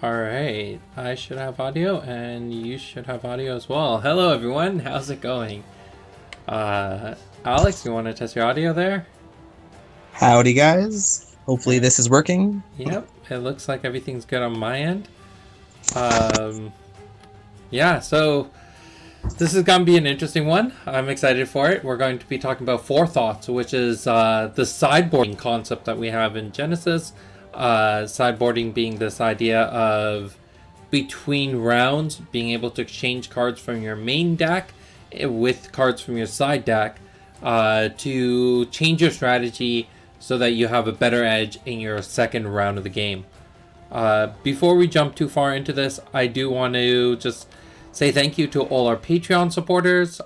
All right, I should have audio, and you should have audio as well. Hello, everyone. How's it going? Alex, you want to test your audio there? Howdy, guys. Hopefully, this is working. Yep, it looks like everything's good on my end. Um, yeah, so this is going to be an interesting one. I'm excited for it. We're going to be talking about Forethoughts, which is the sideboarding concept that we have in Genesis. Sideboarding being this idea of between rounds being able to exchange cards from your main deck with cards from your side deck to change your strategy so that you have a better edge in your second round of the game. Before we jump too far into this, I do want to just say thank you to all our Patreon supporters.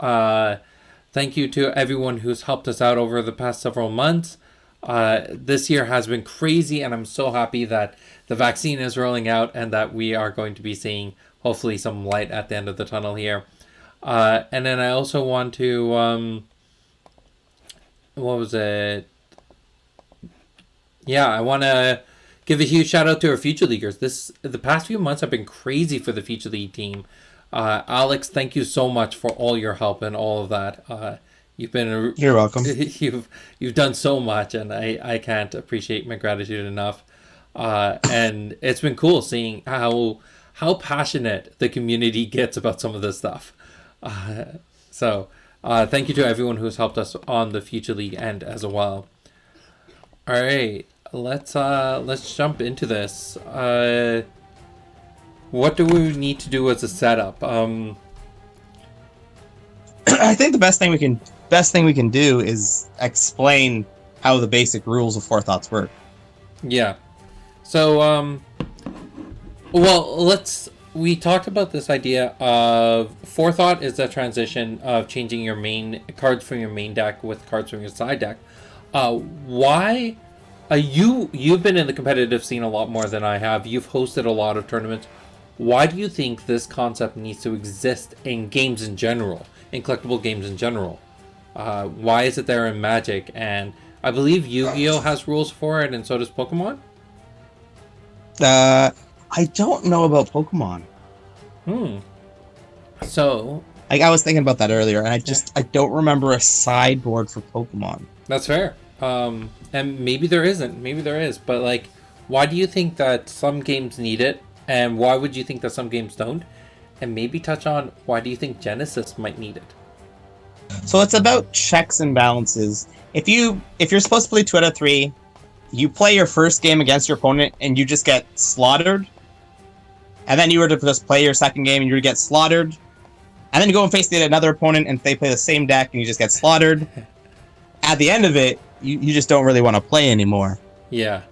Thank you to everyone who's helped us out over the past several months. This year has been crazy, and I'm so happy that the vaccine is rolling out and that we are going to be seeing hopefully some light at the end of the tunnel here. And then I also want to what was it? Yeah, I want to give a huge shout out to our Future Leaguers. The past few months have been crazy for the Future League team. Alex, thank you so much for all your help and all of that. You're welcome. You've done so much, and I can't appreciate my gratitude enough. And it's been cool seeing how passionate the community gets about some of this stuff. So thank you to everyone who's helped us on the Future League end as well. All right, let's jump into this. What do we need to do as a setup? I think the best thing we can do is explain how the basic rules of Forethoughts work. Yeah. So we talked about this idea of Forethought is the transition of changing your main cards from your main deck with cards from your side deck. Why? You've been in the competitive scene a lot more than I have. You've hosted a lot of tournaments. Why do you think this concept needs to exist in games in general, in collectible games in general? Why is it there in Magic? And I believe Yu-Gi-Oh has rules for it, and so does Pokemon. I don't know about Pokemon. So I was thinking about that earlier, and I don't remember a sideboard for Pokemon. That's fair. And maybe there isn't. Maybe there is. But, like, why do you think that some games need it? And why would you think that some games don't? And maybe touch on why do you think Genesis might need it? So it's about checks and balances. If you're supposed to play 2 out of 3, you play your first game against your opponent and you just get slaughtered. And then you were to just play your second game and you would get slaughtered. And then you go and face another opponent and they play the same deck and you just get slaughtered. At the end of it, you just don't really want to play anymore. Yeah.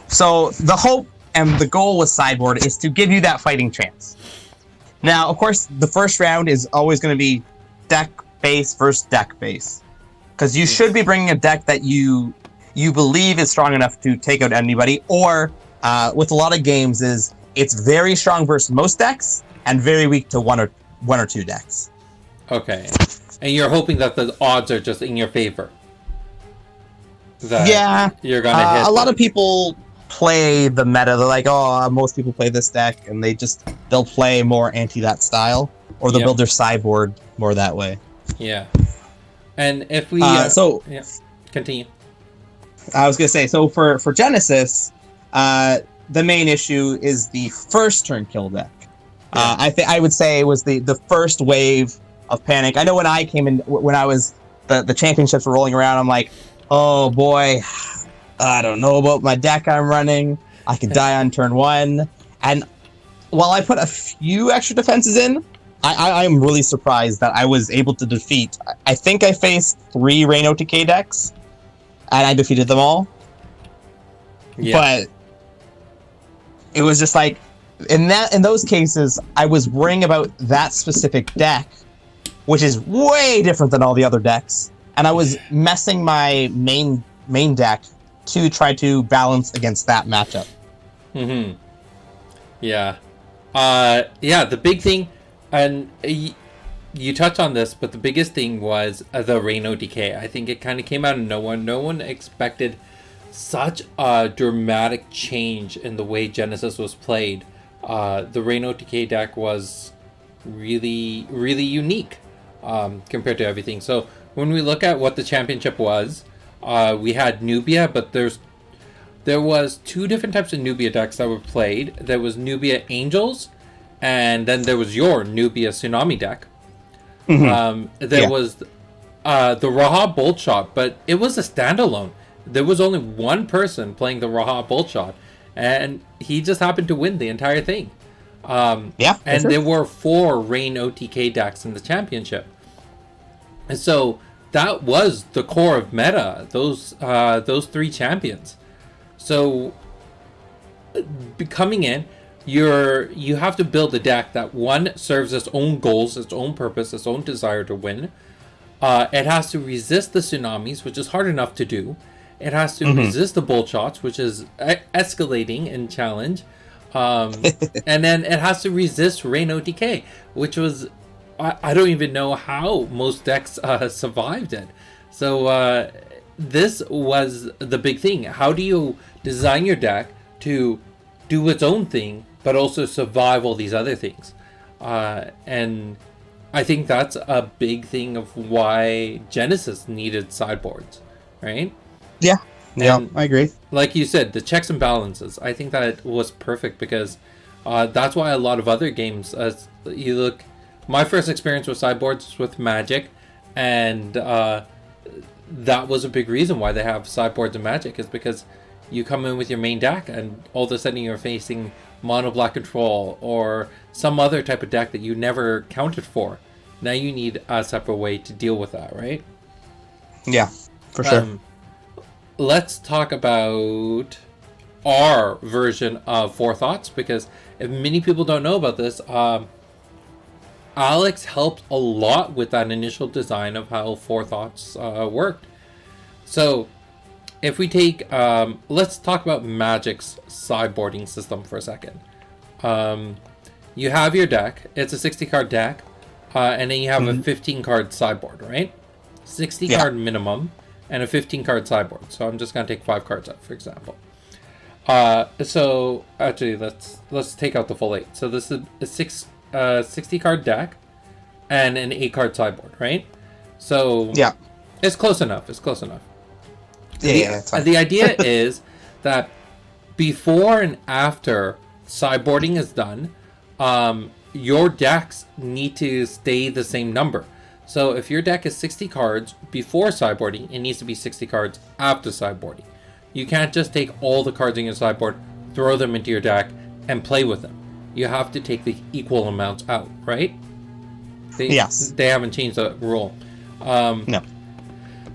So the hope and the goal with sideboard is to give you that fighting chance. Now, of course, the first round is always going to be deck base versus deck base. Because you should be bringing a deck that you believe is strong enough to take out anybody, or with a lot of games it's very strong versus most decks and very weak to one or two decks. Okay. And you're hoping that the odds are just in your favor. Yeah. You're gonna hit a lot of people play the meta. They're like, oh, most people play this deck, and they'll play more anti that style, or they'll build their sideboard more that way. Yeah. And if we continue. I was gonna say, so for Genesis, the main issue is the first turn kill deck. Yeah. I would say it was the first wave of panic. I know when I came in, when I was the championships were rolling around, I'm like, oh boy, I don't know about my deck I'm running. I could die on turn 1. And while I put a few extra defenses in, I'm really surprised that I was able to defeat. I think I faced 3 Rain OTK decks, and I defeated them all. Yeah. But it was just like, in those cases, I was worrying about that specific deck, which is way different than all the other decks, and I was messing my main deck to try to balance against that matchup. Yeah. The big thing, and you touched on this, but the biggest thing was the Rain OTK. I think it kind of came out of no one. No one expected such a dramatic change in the way Genesis was played. The Rain OTK deck was really, really unique compared to everything. So when we look at what the championship was, we had Nubia, but there was two different types of Nubia decks that were played. There was Nubia Angels, and then there was your Nubia Tsunami deck. There was the Raha Bolt Shot, but it was a standalone. There was only one person playing the Raha Bolt Shot, and he just happened to win the entire thing. And there were 4 Rain OTK decks in the championship. And so that was the core of meta, those 3 champions. So coming in, you have to build a deck that, one, serves its own goals, its own purpose, its own desire to win. It has to resist the tsunamis, which is hard enough to do. It has to resist the bolt shots, which is escalating in challenge. And then it has to resist Rain OTK, which was, I don't even know how most decks survived it. So this was the big thing. How do you design your deck to do its own thing, but also survive all these other things? And I think that's a big thing of why Genesis needed sideboards, right? Yeah, And I agree. like you said, the checks and balances. I think that was perfect because that's why a lot of other games, you look, my first experience with sideboards was with Magic, and that was a big reason why they have sideboards in Magic, is because you come in with your main deck and all of a sudden you're facing mono black control or some other type of deck that you never counted for. Now you need a separate way to deal with that, right? Yeah, for sure. Let's talk about our version of Forethoughts, because if many people don't know about this, Alex helped a lot with that initial design of how Forethoughts worked. So if we take, let's talk about Magic's sideboarding system for a second. You have your deck, it's a 60 card deck, and then you have a 15 card sideboard, right? 60 card minimum and a 15 card sideboard. So I'm just going to take 5 cards out, for example. So actually, let's take out the full 8. So this is a 60 card deck and an 8 card sideboard, right? So it's close enough. It's close enough. The idea is that before and after sideboarding is done, your decks need to stay the same number. So if your deck is 60 cards before sideboarding, it needs to be 60 cards after sideboarding. You can't just take all the cards in your sideboard, throw them into your deck, and play with them. You have to take the equal amounts out, right? They haven't changed the rule. No.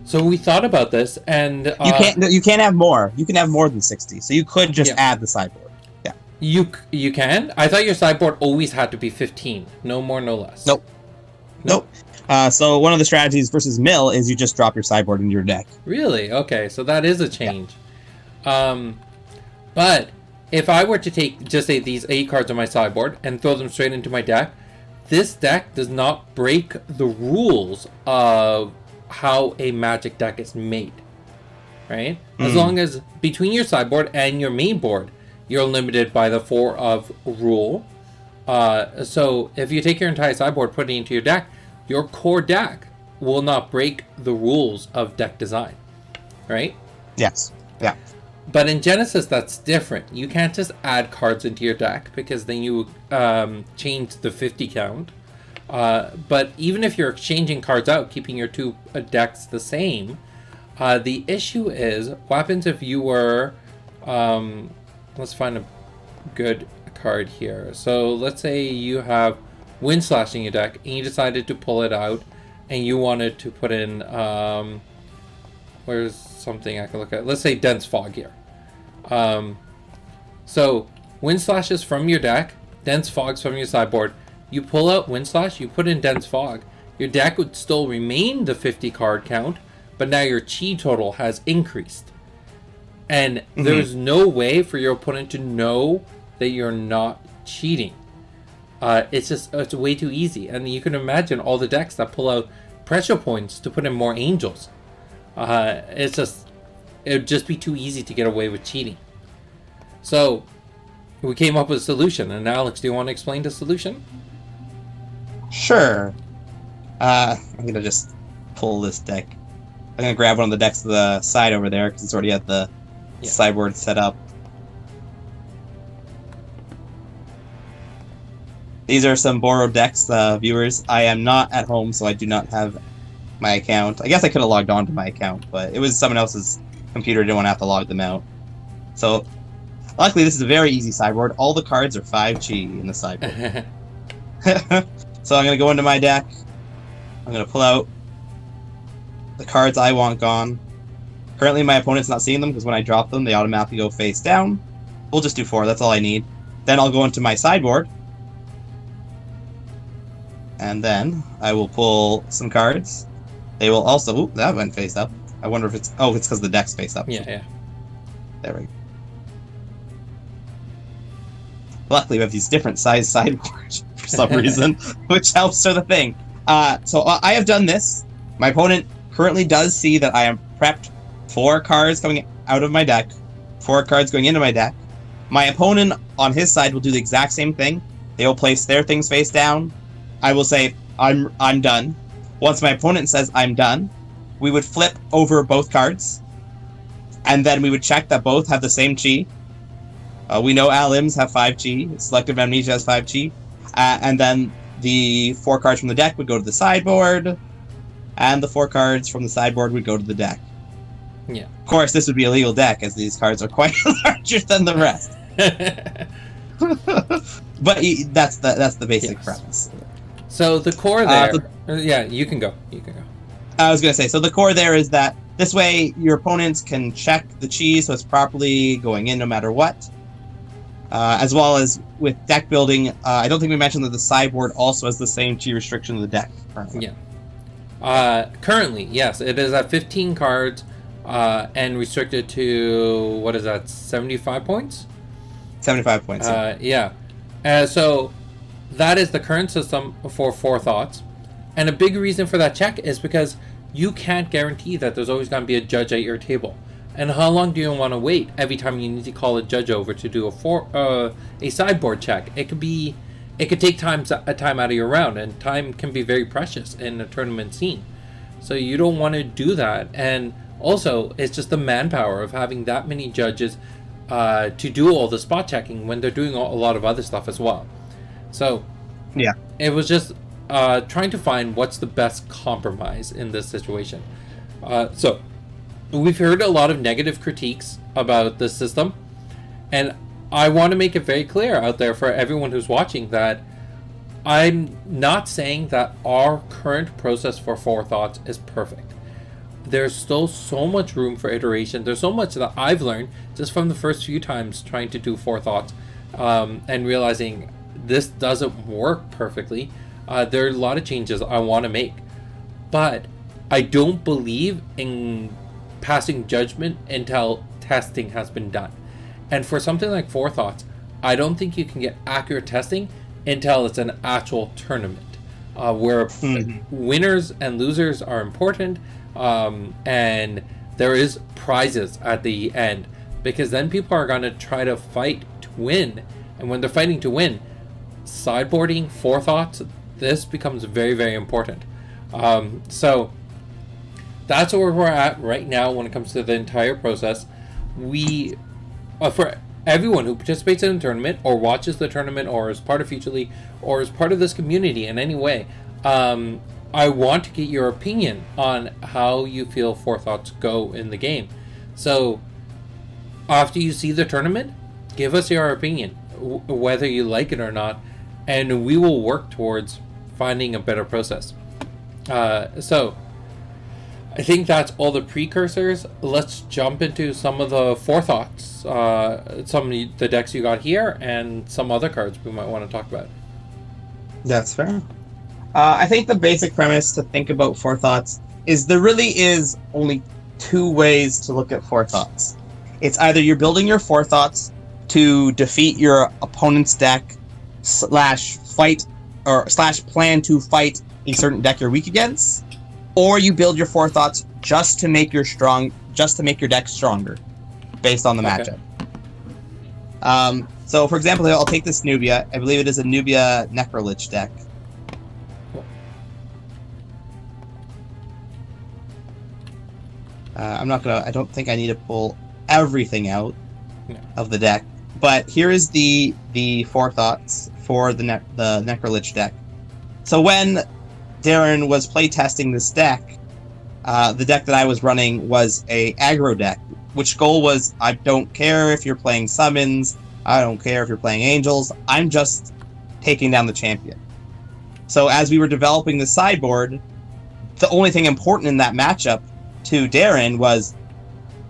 So we thought about this, and you can't have more. You can have more than 60. So you could just add the sideboard. Yeah. You can? I thought your sideboard always had to be 15. No more, no less. Nope. So one of the strategies versus mill is you just drop your sideboard into your deck. Really? Okay, so that is a change. But if I were to take, just say, these 8 cards on my sideboard and throw them straight into my deck, this deck does not break the rules of how a Magic deck is made, right? As long as between your sideboard and your main board, you're limited by the 4 of rule. So if you take your entire sideboard, put it into your deck, your core deck will not break the rules of deck design, right? Yes. Yeah. But in Genesis, that's different. You can't just add cards into your deck, because then you change the 50 count. But even if you're exchanging cards out, keeping your 2 decks the same, the issue is, what happens if you were... let's find a good card here. So let's say you have Wind Slash in your deck, and you decided to pull it out, and you wanted to put in... where's something I can look at? Let's say Dense Fog here. So Wind Slash is from your deck, Dense Fog's from your sideboard. You pull out Wind Slash, you put in Dense Fog. Your deck would still remain the 50 card count, but now your chi total has increased. And there's no way for your opponent to know that you're not cheating. It's way too easy. And you can imagine all the decks that pull out pressure points to put in more angels. It's just it would just be too easy to get away with cheating. So we came up with a solution. And Alex, do you want to explain the solution? Sure. I'm going to just pull this deck. I'm going to grab one of the decks to the side over there because it's already at the sideboard set up. These are some borrowed decks, viewers. I am not at home, so I do not have my account. I guess I could have logged on to my account, but it was someone else's computer. I didn't want to have to log them out. So, luckily, this is a very easy sideboard. All the cards are 5 chi in the sideboard. So I'm going to go into my deck. I'm going to pull out the cards I want gone. Currently, my opponent's not seeing them because when I drop them, they automatically go face down. We'll just do 4. That's all I need. Then I'll go into my sideboard. And then I will pull some cards. They will also... Oop, that went face up. I wonder if it's... Oh, it's because the deck's face up. Yeah. There we go. Luckily, we have these different size sideboards for some reason, which helps for the thing. So I have done this. My opponent currently does see that I am prepped 4 cards coming out of my deck, 4 cards going into my deck. My opponent on his side will do the exact same thing. They will place their things face down. I will say, I'm done. Once my opponent says I'm done, we would flip over both cards, and then we would check that both have the same chi. We know Alims have 5 chi, Selective Amnesia has 5 chi, and then the 4 cards from the deck would go to the sideboard, and the 4 cards from the sideboard would go to the deck. Yeah. Of course, this would be a legal deck, as these cards are quite larger than the rest. But that's the basic premise. So the core there... yeah, you can go. I was going to say, so the core there is that this way your opponents can check the chi so it's properly going in no matter what. As well as with deck building, I don't think we mentioned that the sideboard also has the same chi restriction of the deck. Currently. Yeah. Currently, yes, it is at 15 cards and restricted to, what is that, 75 points? 75 points. Yeah. So that is the current system for Forethoughts. And a big reason for that check is because you can't guarantee that there's always going to be a judge at your table. And how long do you want to wait every time you need to call a judge over to do a sideboard check? It could take time out of your round, and time can be very precious in a tournament scene. So you don't want to do that. And also, it's just the manpower of having that many judges to do all the spot checking when they're doing a lot of other stuff as well. So yeah, it was just trying to find what's the best compromise in this situation. So we've heard a lot of negative critiques about this system, and I want to make it very clear out there for everyone who's watching that I'm not saying that our current process for Forethoughts is perfect. There's still so much room for iteration. There's so much that I've learned just from the first few times trying to do Forethoughts and realizing this doesn't work perfectly. There are a lot of changes I want to make, but I don't believe in passing judgment until testing has been done. And for something like Forethoughts, I don't think you can get accurate testing until it's an actual tournament where winners and losers are important, and there is prizes at the end, because then people are going to try to fight to win, and when they're fighting to win, sideboarding, Forethoughts, this becomes very, very important. So that's where we're at right now when it comes to the entire process. We, for everyone who participates in a tournament or watches the tournament or is part of Future League or is part of this community in any way, I want to get your opinion on how you feel Forethoughts go in the game. So after you see the tournament, give us your opinion, whether you like it or not, and we will work towards finding a better process. So I think that's all the precursors. Let's jump into some of the Forethoughts, some of the decks you got here, and some other cards we might want to talk about. That's fair. I think the basic premise to think about Forethoughts is there really is only 2 ways to look at Forethoughts. It's either you're building your Forethoughts to defeat your opponent's deck / fight or / plan to fight a certain deck you're weak against, or you build your Forethoughts just to make your just to make your deck stronger, based on the Okay. matchup. So, for example, I'll take this Nubia. I believe it is a Nubia Necrolich deck. I don't think I need to pull everything out of the deck. But here is the Forethoughts for the Necrolich deck. So when Darren was playtesting this deck, the deck that I was running was a aggro deck, which goal was, I don't care if you're playing summons, I don't care if you're playing angels, I'm just taking down the champion. So as we were developing the sideboard, the only thing important in that matchup to Darren was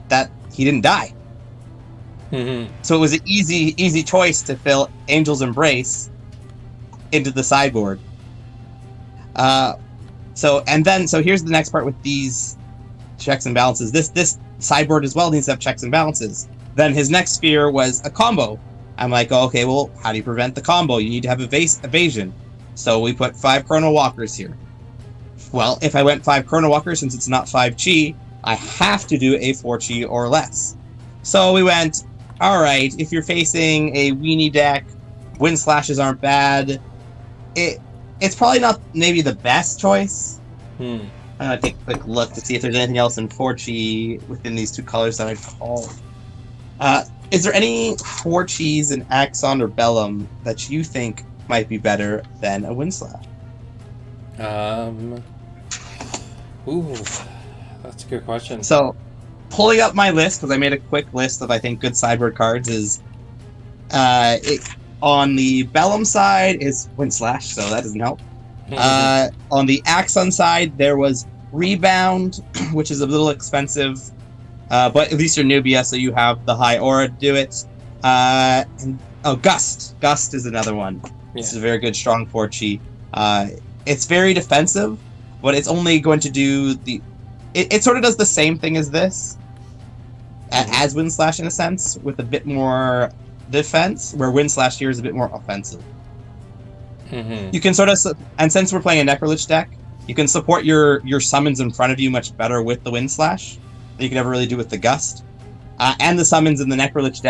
that he didn't die. Mm-hmm. So it was an easy choice to fill Angel's Embrace into the sideboard. So here's the next part with these checks and balances. This sideboard as well needs to have checks and balances. Then his next fear was a combo. I'm like, oh, okay, well, how do you prevent the combo? You need to have evasion. So we put 5 Chrono Walkers here. Well, if I went 5 Chrono Walkers, since it's not 5 Chi, I have to do a 4 Chi or less. So we went, alright, if you're facing a weenie deck, Wind Slashes aren't bad. It's probably not maybe the best choice. I'm going to take a quick look to see if there's anything else in 4 Chi within these two colors that I'd call. Is there any 4 Chis in Axon or Bellum that you think might be better than a Wind Slash? Ooh, that's a good question. So, pulling up my list, because I made a quick list of, I think, good sideboard cards, is on the Bellum side is Wind Slash, so that doesn't help. On the Axon side, there was Rebound, which is a little expensive, but at least you're Nubia, so you have the high aura to do it. Gust. Gust is another one. Yeah. This is a very good, strong 4 Chi. It's very defensive, but it's only going to do the... It sort of does the same thing as this, as Wind Slash in a sense, with a bit more defense, where Wind Slash here is a bit more offensive. Mm-hmm. You can sort of... And since we're playing a Necrolich deck, you can support your summons in front of you much better with the Wind Slash than you can ever really do with the Gust. And the summons in the Necrolich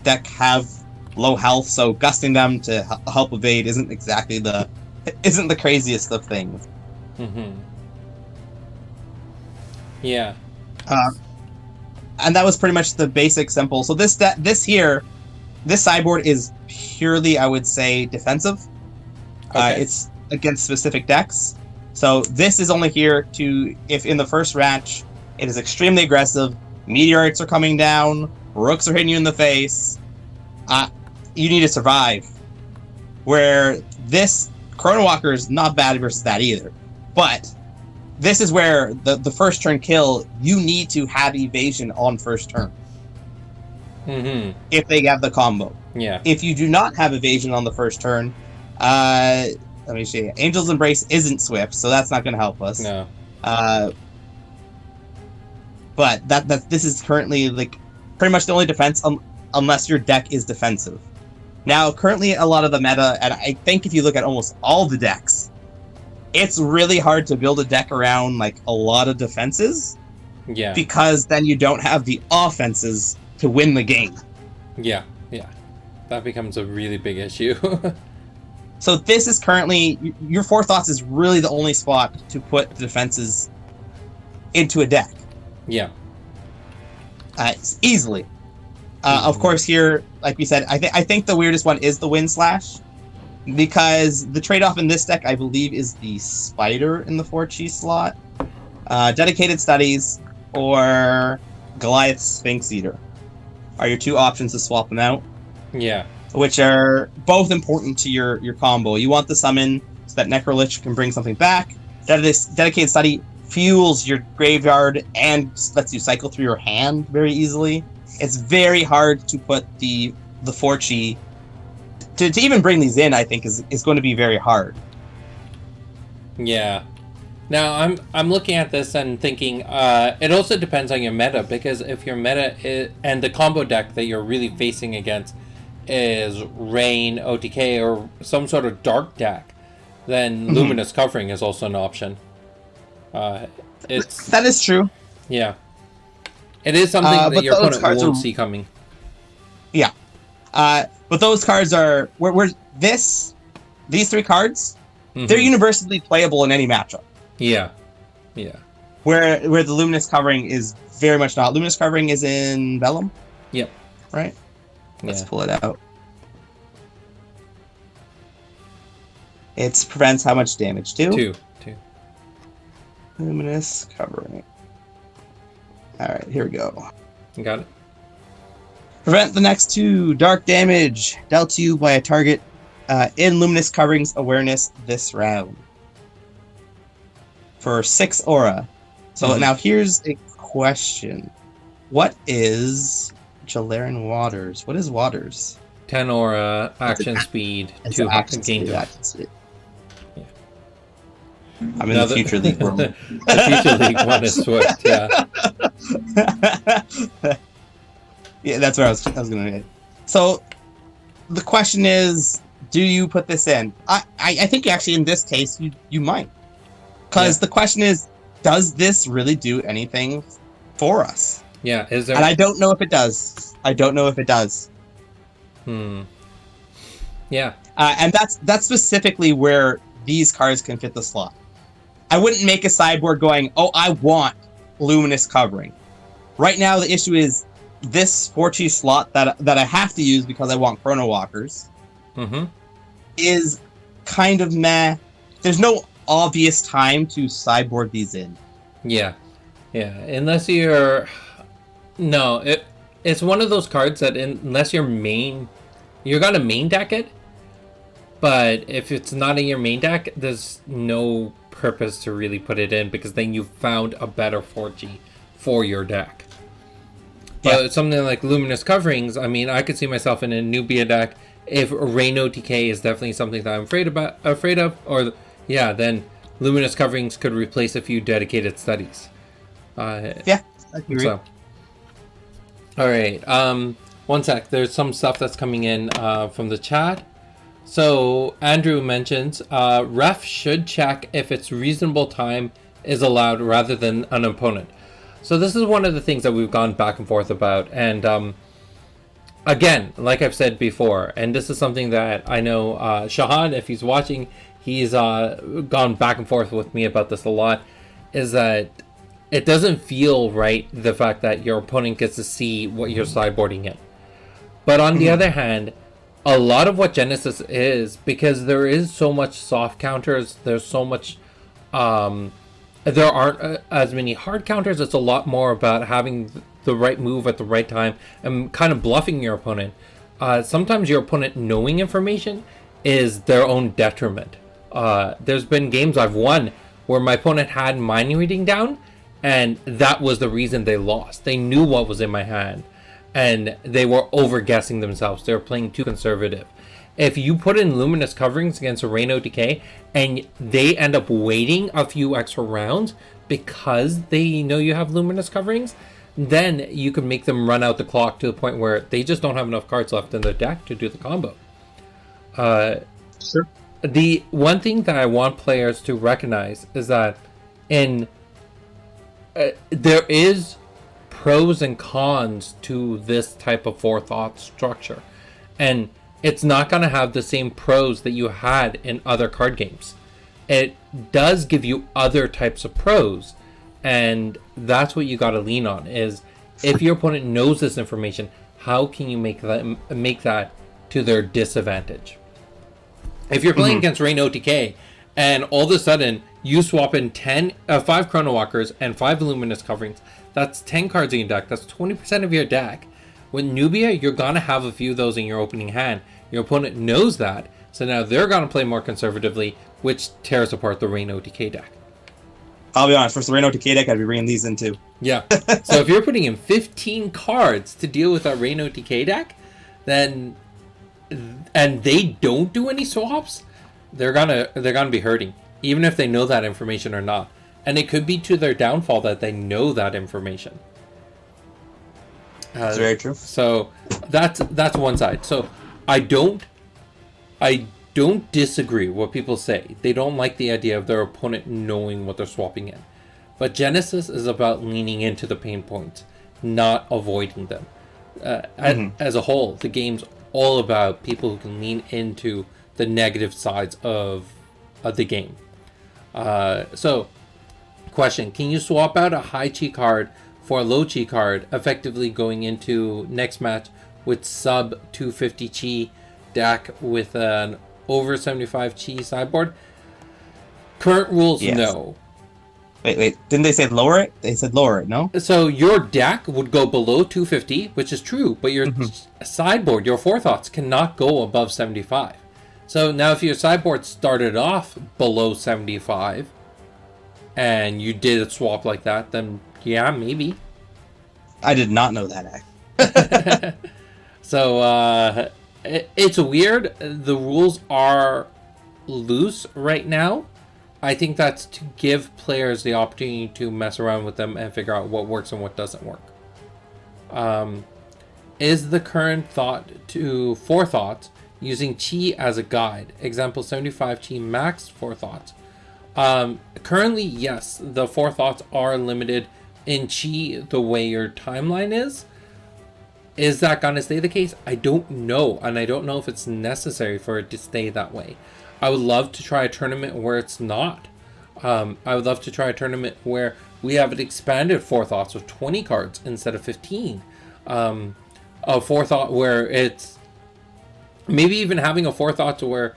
deck have low health, so gusting them to help evade isn't exactly the craziest of things. Mm-hmm. Yeah. And that was pretty much the basic simple. So this sideboard is purely, I would say, defensive. Okay. It's against specific decks. So this is only here to, if in the first match, it is extremely aggressive, meteorites are coming down, rooks are hitting you in the face, you need to survive. Where this Chrono Walker is not bad versus that either. But this is where the first turn kill, you need to have evasion on first turn. Mm-hmm. If they have the combo. Yeah. If you do not have evasion on the first turn, let me see. Angel's Embrace isn't Swift, so that's not going to help us. No. But this is currently like pretty much the only defense unless your deck is defensive. Now, currently a lot of the meta, and I think if you look at almost all the decks, it's really hard to build a deck around like a lot of defenses. Yeah. Because then you don't have the offenses to win the game. Yeah. That becomes a really big issue. So this is currently, your Forethoughts is really the only spot to put defenses into a deck. Yeah. Easily. Of course, here, like we said, I think the weirdest one is the Wind Slash, because the trade-off in this deck, I believe, is the Spider in the 4 Chi slot, Dedicated Studies, or Goliath Sphinx Eater are your two options to swap them out. Yeah. Which are both important to your combo. You want the summon so that Necrolich can bring something back. Dedicated Study fuels your graveyard and lets you cycle through your hand very easily. It's very hard to put the 4 Chi to even bring these in. I think is going to be very hard. Yeah. Now I'm looking at this and thinking it also depends on your meta, because if your meta and the combo deck that you're really facing against is Rain, OTK, or some sort of dark deck, then Luminous Covering is also an option. That is true. Yeah. It is something that but your those opponent cards won't are- see coming. Yeah. But those cards are these three cards, they're universally playable in any matchup. Yeah. Yeah. Where the Luminous Covering is very much not. Luminous Covering is in Vellum? Yep. Right? Let's Yeah. pull it out. It prevents how much damage? Two. Luminous Covering. Alright, here we go. You got it? Prevent the next 2 dark damage dealt to you by a target in Luminous Covering's awareness this round. For 6 aura. So now here's a question. What is Jalaran Waters? What is Waters? 10 aura, action speed, It's 2 action gain speed, to. action speed. Yeah. I'm in the Future League world. The Future League one is Swift, yeah. Yeah, that's where I was going to hit. So the question is, do you put this in? I think actually in this case you might. Because the question is, does this really do anything for us? Yeah, is there... And I don't know if it does. Yeah. And that's specifically where these cards can fit the slot. I wouldn't make a sideboard going, oh, I want Luminous Covering. Right now, the issue is this 4-2 slot that I have to use because I want Chrono Walkers is kind of meh. There's no obvious time to sideboard these in. Yeah. Unless you're... No, it's one of those cards that unless you're gonna main deck it, but if it's not in your main deck, there's no purpose to really put it in because then you've found a better 4G for your deck. But something like Luminous Coverings, I mean, I could see myself in a Nubia deck. If Reino Decay is definitely something that I'm afraid of, or then Luminous Coverings could replace a few dedicated studies. I agree. So, all right. One sec. There's some stuff that's coming in from the chat. So Andrew mentions ref should check if it's reasonable time is allowed rather than an opponent. So this is one of the things that we've gone back and forth about, and again, like I've said before, and this is something that I know Shahan, if he's watching, he's gone back and forth with me about this a lot, is that it doesn't feel right, the fact that your opponent gets to see what you're sideboarding in. But on the other hand, a lot of what Genesis is, because there is so much soft counters, there's so much, there aren't as many hard counters, it's a lot more about having the right move at the right time and kind of bluffing your opponent. Sometimes your opponent knowing information is their own detriment. There's been games I've won where my opponent had mind reading down, and that was the reason they lost. They knew what was in my hand, and they were over-guessing themselves. They were playing too conservative. If you put in Luminous Coverings against a Reino Decay, and they end up waiting a few extra rounds because they know you have Luminous Coverings, then you can make them run out the clock to the point where they just don't have enough cards left in their deck to do the combo. Sure. The one thing that I want players to recognize is that there is pros and cons to this type of forethought structure, and it's not going to have the same pros that you had in other card games. It does give you other types of pros, and that's what you got to lean on, is if your opponent knows this information, how can you make that to their disadvantage? If you're playing against Reino Decay and all of a sudden you swap in 5 Chrono Walkers and 5 Luminous Coverings, that's 10 cards in your deck, that's 20% of your deck. With Nubia, you're going to have a few of those in your opening hand. Your opponent knows that, so now they're going to play more conservatively, which tears apart the Reino Decay deck. I'll be honest, for the Reino Decay deck, I'd be bringing these in too. Yeah. So if you're putting in 15 cards to deal with a Reino Decay deck, then, and they don't do any swaps, they're gonna be hurting, even if they know that information or not. And it could be to their downfall that they know that information. That's very true. So that's one side. So I don't disagree with what people say. They don't like the idea of their opponent knowing what they're swapping in. But Genesis is about leaning into the pain points not avoiding them. As a whole, the game's all about people who can lean into the negative sides of the game. So, question: can you swap out a high chi card for a low chi card, effectively going into next match with sub 250 chi deck with an over 75 chi sideboard? Current rules, Yes. no. Wait. Didn't they say lower it? They said lower it, no? So your deck would go below 250, which is true, but your sideboard, your Forethoughts, cannot go above 75. So now if your sideboard started off below 75 and you did a swap like that, then yeah, maybe. I did not know that. So it's weird. The rules are loose right now. I think that's to give players the opportunity to mess around with them and figure out what works and what doesn't work. Is the current thought to Forethoughts using Chi as a guide? Example, 75 Chi max Forethoughts. Currently, yes, the Forethoughts are limited in Chi the way your timeline is. Is that going to stay the case? I don't know, and I don't know if it's necessary for it to stay that way. I would love to try a tournament where it's not. I would love to try a tournament where we have an expanded Forethoughts with 20 cards instead of 15. A Forethought where it's maybe even having a Forethought to where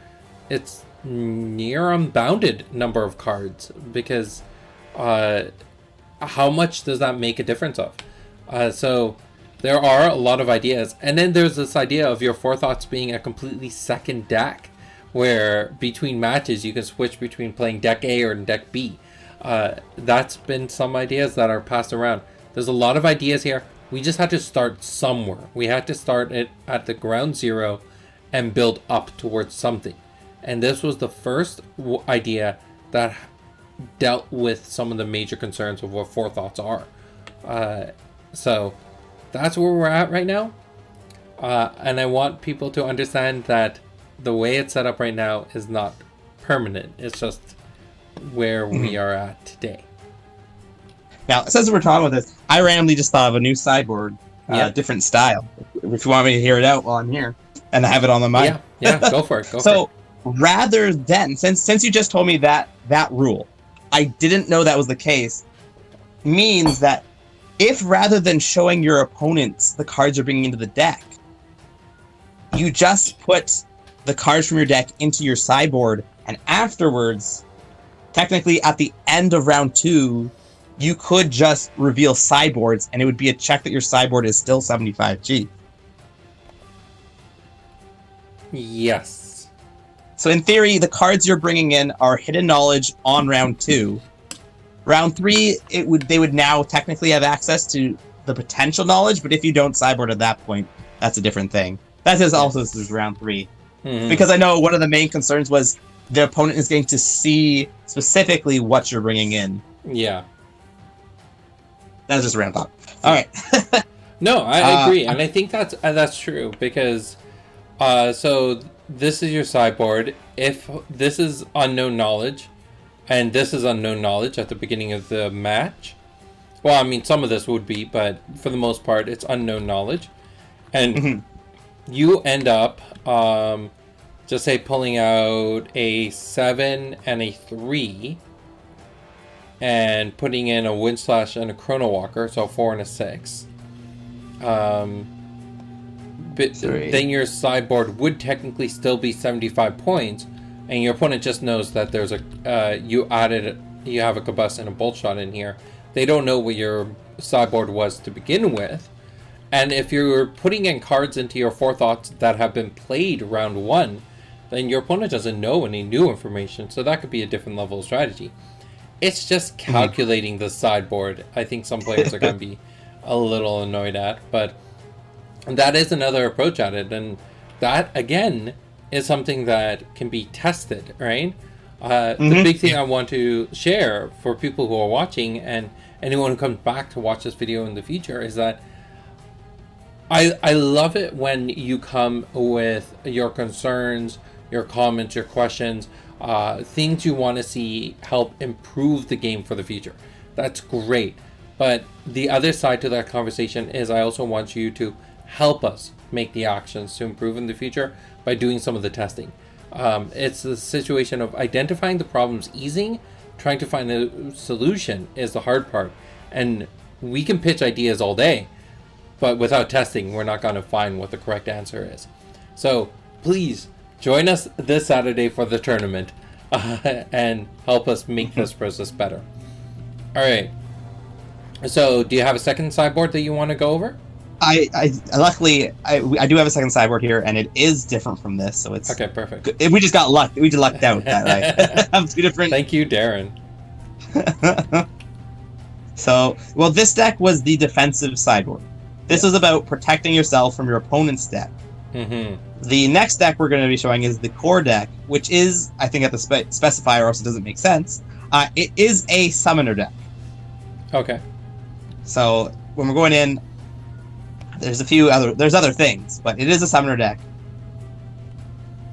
it's near unbounded number of cards, because how much does that make a difference of? So there are a lot of ideas, and then there's this idea of your Forethoughts being a completely second deck, where between matches you can switch between playing deck A or deck B. That's been some ideas that are passed around. There's a lot of ideas here. We just had to start somewhere. We had to start it at the ground zero and build up towards something. And this was the first idea that dealt with some of the major concerns of what Forethoughts are. So that's where we're at right now. And I want people to understand that the way it's set up right now is not permanent. It's just where we are at today. Now, since we're talking about this, I randomly just thought of a new sideboard, different style. If you want me to hear it out while I'm here, and I have it on my mind. Yeah, go for it. So, rather than, since you just told me that rule, I didn't know that was the case, means that if rather than showing your opponents the cards you're bringing into the deck, you just put the cards from your deck into your sideboard, and afterwards, technically at the end of round 2, you could just reveal sideboards, and it would be a check that your sideboard is still 75G. Yes. So in theory, the cards you're bringing in are hidden knowledge on round 2. Round 3, they would now technically have access to the potential knowledge, but if you don't sideboard at that point, that's a different thing. That is also this is round 3. Because I know one of the main concerns was the opponent is going to see specifically what you're bringing in. Yeah. That's just a random thought. All right. No, I agree, and I think that's true, because so this is your sideboard. If this is unknown knowledge, and this is unknown knowledge at the beginning of the match, well, I mean, some of this would be, but for the most part, it's unknown knowledge, and you end up just say pulling out a 7 and a 3. And putting in a Windslash and a Chrono Walker, so 4 and a 6. But then your sideboard would technically still be 75 points, and your opponent just knows that there's a you have a Combust and a Bolt Shot in here. They don't know what your sideboard was to begin with, and if you're putting in cards into your Forethoughts that have been played round 1, then your opponent doesn't know any new information, so that could be a different level of strategy. It's just calculating the sideboard. I think some players are going to be a little annoyed at, but that is another approach at it, and that again is something that can be tested, right? The big thing I want to share for people who are watching and anyone who comes back to watch this video in the future is that I love it when you come with your concerns, your comments, your questions, things you want to see help improve the game for the future. That's great. But the other side to that conversation is I also want you to help us make the actions to improve in the future by doing some of the testing. It's the situation of identifying the problems, easing, trying to find a solution is the hard part. And we can pitch ideas all day, but without testing, we're not going to find what the correct answer is. So please join us this Saturday for the tournament and help us make this process better. All right. So do you have a second sideboard that you want to go over? I luckily I do have a second sideboard here, and it is different from this, so it's okay. Perfect. Good. We just got luck. We just lucked out that I have two different. Thank you, Darren. So, well, this deck was the defensive sideboard. This was about protecting yourself from your opponent's deck. Mm-hmm. The next deck we're going to be showing is the core deck, which is, I think, at the specifier, or else it doesn't make sense. It is a summoner deck. Okay. So when we're going in, there's other things, but it is a summoner deck.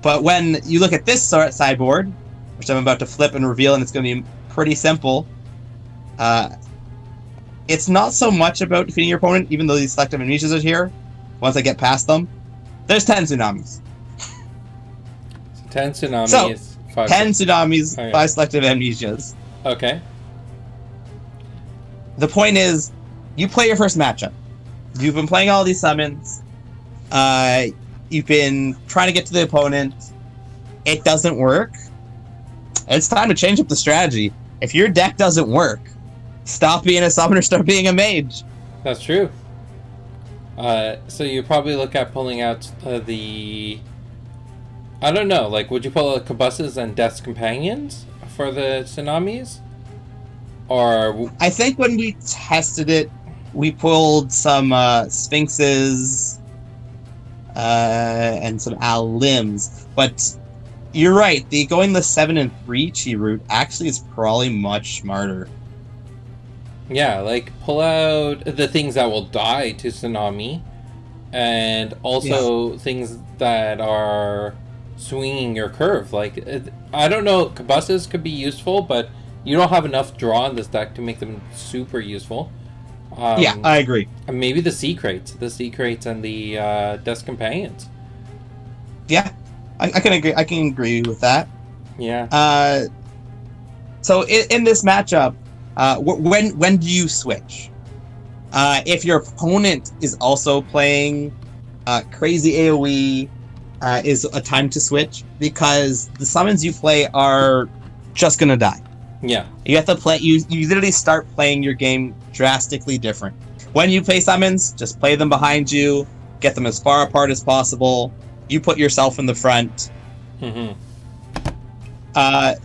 But when you look at this sideboard, which I'm about to flip and reveal, and it's going to be pretty simple. It's not so much about defeating your opponent, even though these selective amnesias are here. Once I get past them, there's 10 tsunamis. So 10 tsunamis. So, 10 tsunamis, okay. 5 selective amnesias. Okay. The point is, you play your first matchup. You've been playing all these summons. You've been trying to get to the opponent. It doesn't work. It's time to change up the strategy. If your deck doesn't work, stop being a summoner, start being a mage. That's true. So you probably look at pulling out the... I don't know, like, would you pull out Cabusses and Death's Companions for the tsunamis? Or... I think when we tested it, we pulled some Sphinxes and some Limbs, but you're right, going the 7 and 3 chi route actually is probably much smarter. Yeah, like, pull out the things that will die to tsunami, and also things that are swinging your curve. Like, I don't know, Cabusses could be useful, but you don't have enough draw in this deck to make them super useful. Yeah, I agree. And maybe the Sea Crates and the Death's Companions. Yeah, I can agree. I can agree with that. Yeah. So in this matchup, when do you switch? If your opponent is also playing crazy AoE, is a time to switch, because the summons you play are just gonna die. Yeah. You have to play. You literally start playing your game drastically different. When you play summons, just play them behind you. Get them as far apart as possible. You put yourself in the front. Mm-hmm.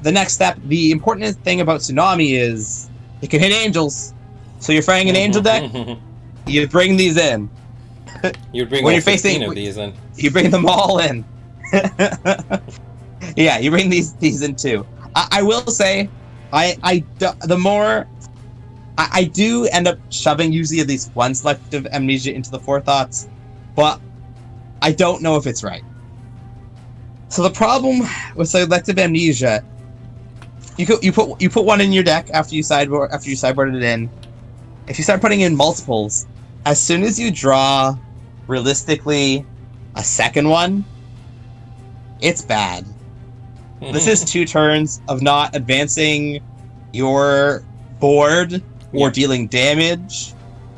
The next step, the important thing about Tsunami is it can hit angels. So you're fighting an angel deck, you bring these in. You bring when all you're 15 facing of these in. You bring them all in. Yeah, you bring these in too. I will say, I do end up shoving usually at least one selective amnesia into the Forethoughts, but I don't know if it's right. So the problem with selective amnesia, you put one in your deck after you sideboarded it in. If you start putting in multiples, as soon as you draw realistically a second one, it's bad. This is 2 turns of not advancing your board or dealing damage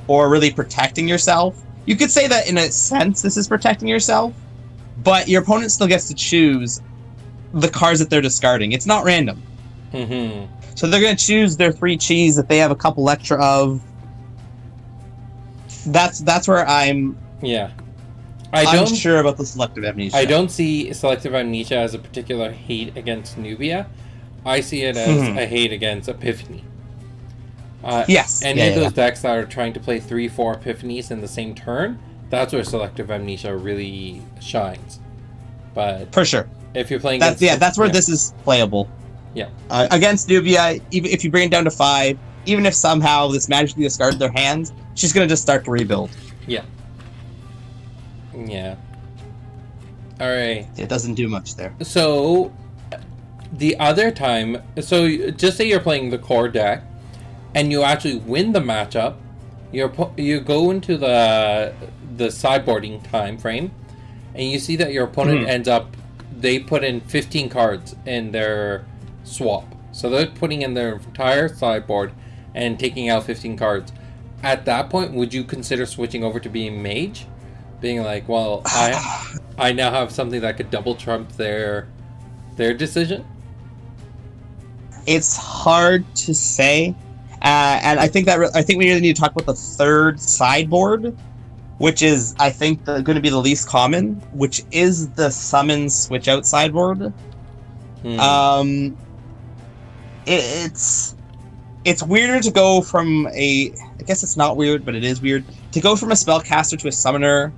or really protecting yourself. You could say that in a sense this is protecting yourself, but your opponent still gets to choose the cards that they're discarding. It's not random. Mm-hmm. So they're going to choose their 3 chis that they have a couple extra of. That's where I'm sure about the selective amnesia. I don't see selective amnesia as a particular hate against Nubia. I see it as a hate against Epiphany. Yes. Any of those decks that are trying to play 3-4 Epiphanies in the same turn, that's where selective amnesia really shines. But for sure, if you're playing that's where this is playable. Yeah. Against Nubia, even if you bring it down to 5, even if somehow this magically discarded their hands, she's going to just start to rebuild. Yeah. Yeah. Alright. It doesn't do much there. So, the other time... So, just say you're playing the core deck, and you actually win the matchup, you go into the sideboarding time frame, and you see that your opponent ends up, they put in 15 cards in their swap. So they're putting in their entire sideboard and taking out 15 cards. At that point, would you consider switching over to being mage? Being like, well, I now have something that could double trump their decision? It's hard to say. And I think we really need to talk about the third sideboard, which is, I think, going to be the least common, which is the summon switch out sideboard. It's weirder to go from I guess it's not weird, but it is weird to go from a spellcaster to a summoner.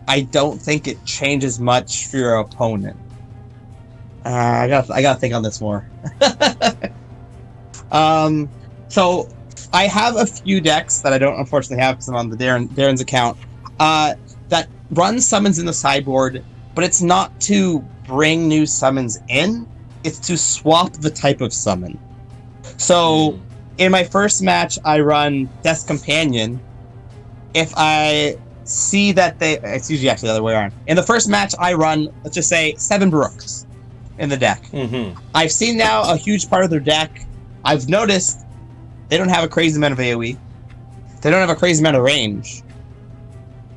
I don't think it changes much for your opponent. I gotta think on this more. So I have a few decks that I don't unfortunately have because I'm on the Darren's account that run summons in the sideboard, but it's not to bring new summons in, it's to swap the type of summon. So in my first match, I run Death's Companion. If I see that it's usually actually the other way around. In the first match, I run, let's just say, 7 Brooks in the deck. I've seen now a huge part of their deck. I've noticed they don't have a crazy amount of AoE. They don't have a crazy amount of range.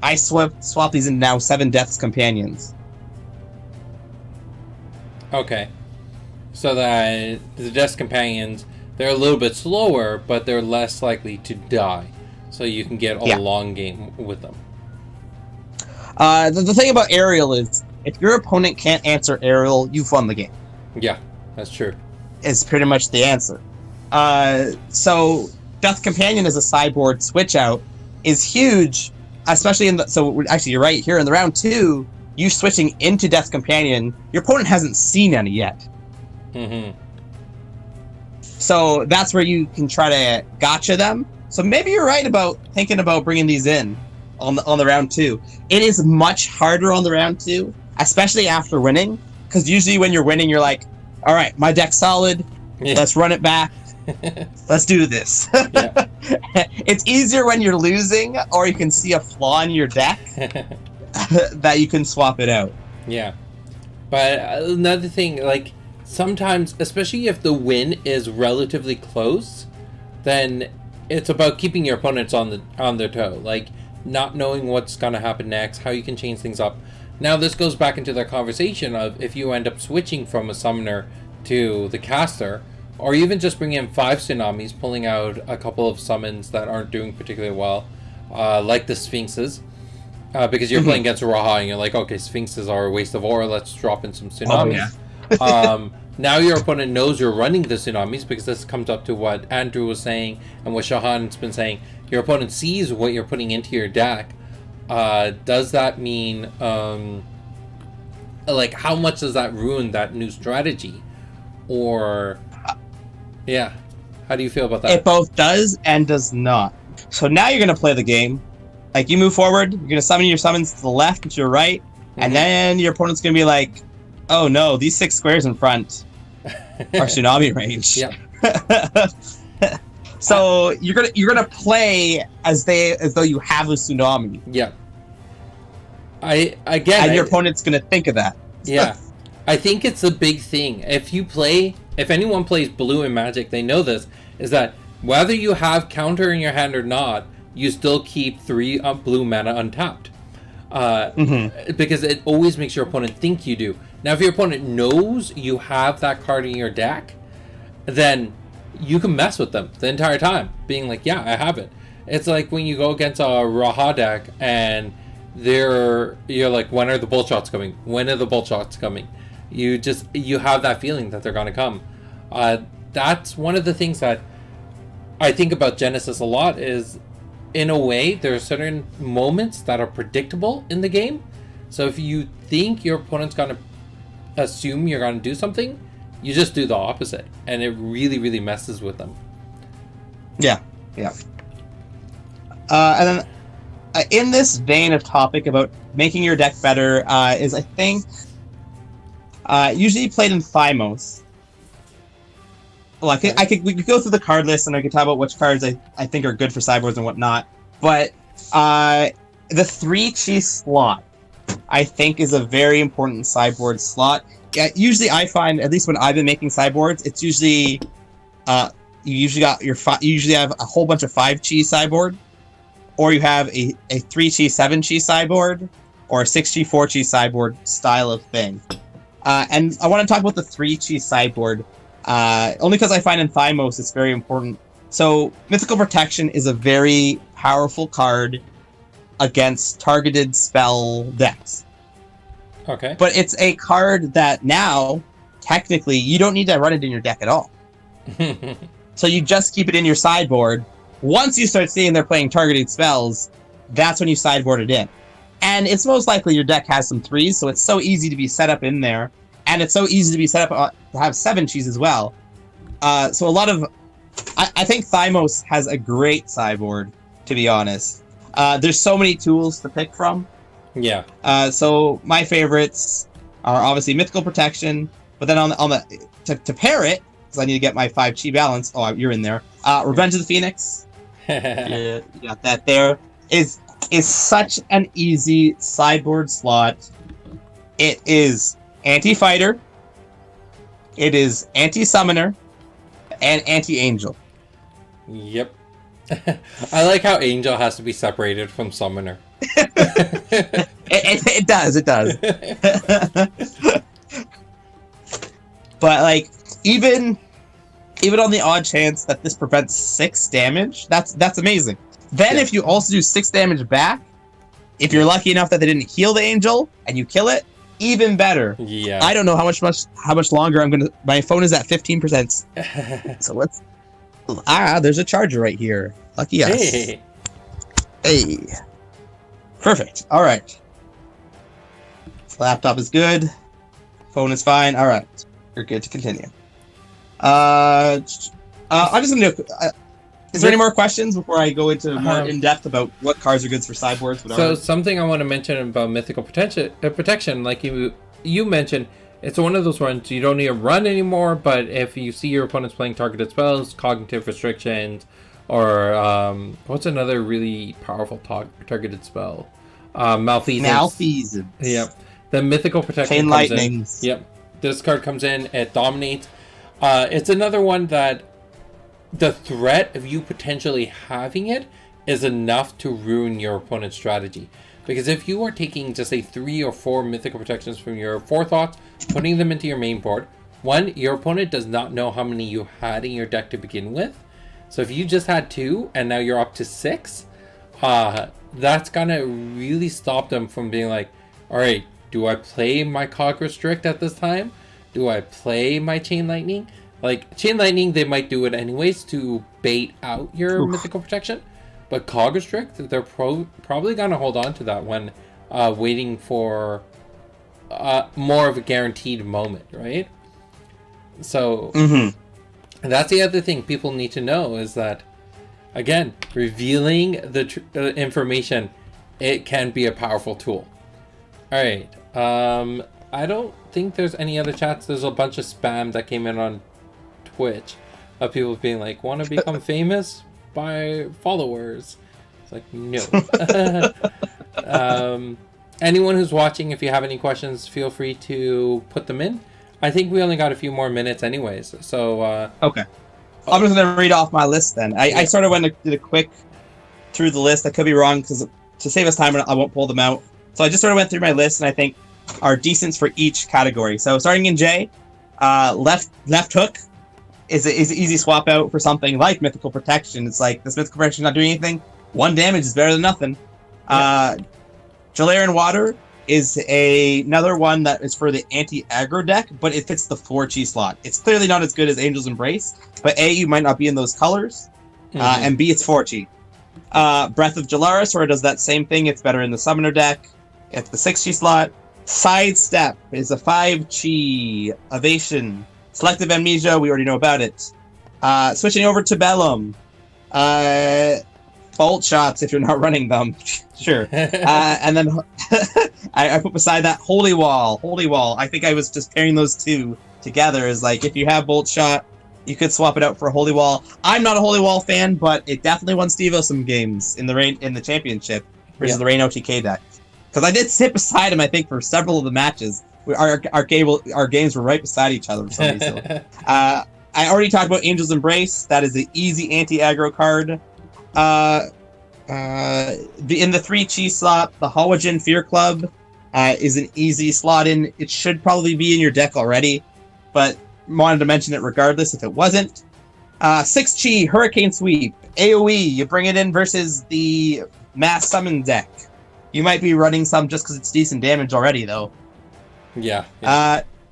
I swap these in now 7 Death's Companions. Okay. So that the Death's Companions, they're a little bit slower, but they're less likely to die. So you can get a long game with them. The thing about Aerial is, if your opponent can't answer Aerial, you've won the game. Yeah, that's true. Is pretty much the answer. So Death Companion as a sideboard switch out is huge, especially actually you're right, here in the round 2, you switching into Death Companion, your opponent hasn't seen any yet. So that's where you can try to gotcha them. So maybe you're right about thinking about bringing these in on the round 2. It is much harder on the round 2, especially after winning, because usually when you're winning, you're like, all right, my deck's solid, let's run it back. Let's do this. It's easier when you're losing, or you can see a flaw in your deck that you can swap it out. Yeah. But another thing, like, sometimes, especially if the win is relatively close, then it's about keeping your opponents on their toe. Like, not knowing what's going to happen next, how you can change things up. Now, this goes back into the conversation of if you end up switching from a summoner to the caster, or even just bringing in 5 tsunamis, pulling out a couple of summons that aren't doing particularly well, like the Sphinxes, because you're playing against Raha and you're like, okay, Sphinxes are a waste of aura, let's drop in some tsunamis. Now your opponent knows you're running the tsunamis, because this comes up to what Andrew was saying and what Shahan's been saying. Your opponent sees what you're putting into your deck. Does that mean, like, how much does that ruin that new strategy? Or, yeah, how do you feel about that? It both does and does not. So now you're going to play the game. Like, you move forward, you're going to summon your summons to the left and to your right, and then your opponent's going to be like, oh no, these 6 squares in front are tsunami range. So you're gonna play as though you have a tsunami. Yeah. And your opponent's gonna think of that. Yeah. I think it's a big thing. If anyone plays blue in Magic, they know this, is that whether you have counter in your hand or not, you still keep 3 blue mana untapped. Because it always makes your opponent think you do. Now, if your opponent knows you have that card in your deck, then you can mess with them the entire time, being like, yeah, I have it. It's like when you go against a Raha deck and you're like, when are the bull shots coming? When are the bull shots coming? You have that feeling that they're going to come. That's one of the things that I think about Genesis a lot is, in a way, there are certain moments that are predictable in the game. So if you think your opponent's going to assume you're going to do something, you just do the opposite, and it really, really messes with them. Yeah. And then in this vein of topic about making your deck better, is, I think, usually played in Thymos. well, we could go through the card list and I could talk about which cards I think are good for sideboards and whatnot. But the 3-chi slot, I think, is a very important sideboard slot. Yeah, usually I find, at least when I've been making sideboards, it's usually you usually have a whole bunch of 5-chi sideboard, or you have a 3-chi 7-chi sideboard, or a 6-chi 4-chi sideboard style of thing. And I want to talk about the 3-chi sideboard, only because I find in Thymos it's very important. So Mythical Protection is a very powerful card against targeted spell decks. Okay. But it's a card that now, technically, you don't need to run it in your deck at all. So you just keep it in your sideboard. Once you start seeing they're playing targeted spells, that's when you sideboard it in. And it's most likely your deck has some 3s, so it's so easy to be set up in there. And it's so easy to be set up to have 7-chis as well. So a lot of... I think Thymos has a great sideboard, to be honest. There's so many tools to pick from. Yeah. So my favorites are obviously Mythical Protection, but then on the to pair it, because I need to get my 5-chi balance. Oh, you're in there. Revenge of the Phoenix. Yeah, you got that there. Is such an easy sideboard slot. It is anti-fighter. It is anti-summoner, and anti-angel. Yep. I like how angel has to be separated from summoner. It does. But like even on the odd chance that this prevents 6 damage, that's amazing. Then if you also do 6 damage back, if you're lucky enough that they didn't heal the angel and you kill it, even better. Yeah. I don't know how much longer I'm gonna. My phone is at 15%. So let's. There's a charger right here. Lucky us. Hey. Perfect. All right. Laptop is good. Phone is fine. All right. You're good to continue. I'm just gonna do. Is there any more questions before I go into more in depth about what cards are good for sideboards? Whatever? So something I want to mention about Mythical Protection, like you mentioned, it's one of those ones you don't need to run anymore. But if you see your opponents playing targeted spells, cognitive restrictions, or what's another really powerful targeted spell? Malfeasance. Yep. The Mythical Protection Chain Lightnings. Yep. This card comes in, it dominates. It's another one that the threat of you potentially having it is enough to ruin your opponent's strategy. Because if you are taking just say 3 or 4 Mythical Protections from your Forethoughts, putting them into your main board, one, your opponent does not know how many you had in your deck to begin with. So if you just had 2 and now you're up to 6, that's gonna really stop them from being like, alright, do I play my Cog Restrict at this time? Do I play my Chain Lightning? Like, Chain Lightning, they might do it anyways to bait out your Mythical Protection. But Cog Restrict, they're probably going to hold on to that when waiting for more of a guaranteed moment, right? So, that's the other thing people need to know is that, again, revealing the information, it can be a powerful tool. All right. I don't think there's any other chats. There's a bunch of spam that came in on Twitch of people being like, want to become famous by followers. It's like, no. Anyone who's watching, if you have any questions, feel free to put them in. I think we only got a few more minutes anyways. So okay. I'm just going to read off my list then. I sort of did a quick through the list. I could be wrong because to save us time, I won't pull them out. So I just sort of went through my list, and I think are decents for each category. So starting in J, left hook is an easy swap out for something like Mythical Protection. It's like, this Mythical Protection not doing anything. 1 damage is better than nothing. Jalarian Water is another one that is for the anti-aggro deck, but it fits the 4-chi slot. It's clearly not as good as Angel's Embrace, but A, you might not be in those colors, and B, it's 4-chi. Breath of Jalara sort of does that same thing. It's better in the Summoner deck. It's the 6-chi slot. Sidestep is a 5-chi. Evation. Selective Amnesia, we already know about it. Switching over to Bellum. Bolt Shots, if you're not running them. Sure. And then I put beside that Holy Wall. Holy Wall. I think I was just pairing those two together as like, if you have Bolt Shot, You could swap it out for a Holy Wall. I'm not a Holy Wall fan, but it definitely won Steve-O some games in the championship versus the Rain OTK deck. Because I did sit beside him, I think, for several of the matches. Our games were right beside each other for some reason. I already talked about Angel's Embrace. That is an easy anti-aggro card. In the 3-chi slot, the Hawajin Fear Club is an easy slot in. It should probably be in your deck already, but wanted to mention it regardless if it wasn't. 6-chi Hurricane Sweep. AoE, you bring it in versus the Mass Summon deck. You might be running some just because it's decent damage already, though. Yeah.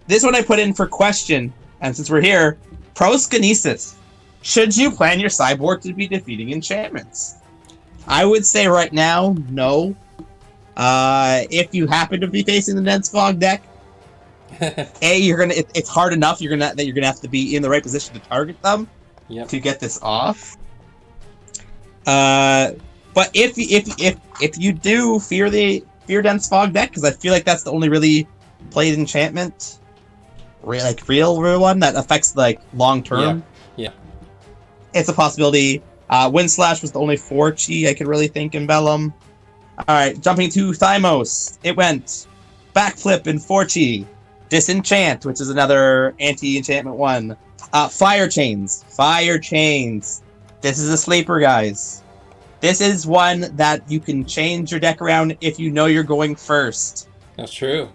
This one I put in for question, and since we're here, Proskinesis. Should you plan your sideboard to be defeating enchantments? I would say right now, no. If you happen to be facing the Dense Fog deck, it's hard enough you're gonna have to be in the right position to target them to get this off. But if you do fear Dense Fog deck, because I feel like that's the only really played enchantment, real one that affects long term. Yeah. It's a possibility. Wind Slash was the only 4-chi I could really think in Bellum. Alright, jumping to Thymos. It went Backflip in 4-chi. Disenchant, which is another anti-enchantment one. Fire Chains. This is a sleeper, guys. This is one that you can change your deck around if you know you're going first. That's true.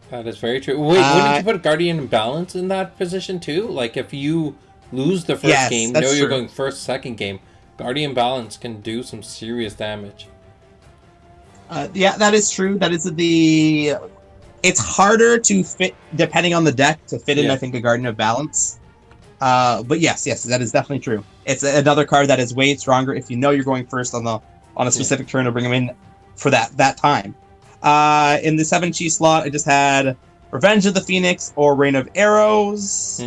That is very true. Wait, wouldn't you put Guardian Balance in that position too? Like if you lose the first game, know you're going first, second game, Guardian Balance can do some serious damage. Yeah, that is true. That is it's harder to fit, depending on the deck, to fit in, I think, a Guardian of Balance. But yes, that is definitely true. It's another card that is way stronger if you know you're going first on a specific turn to bring them in for that time. In the 7-chi slot, I just had Revenge of the Phoenix or Rain of Arrows.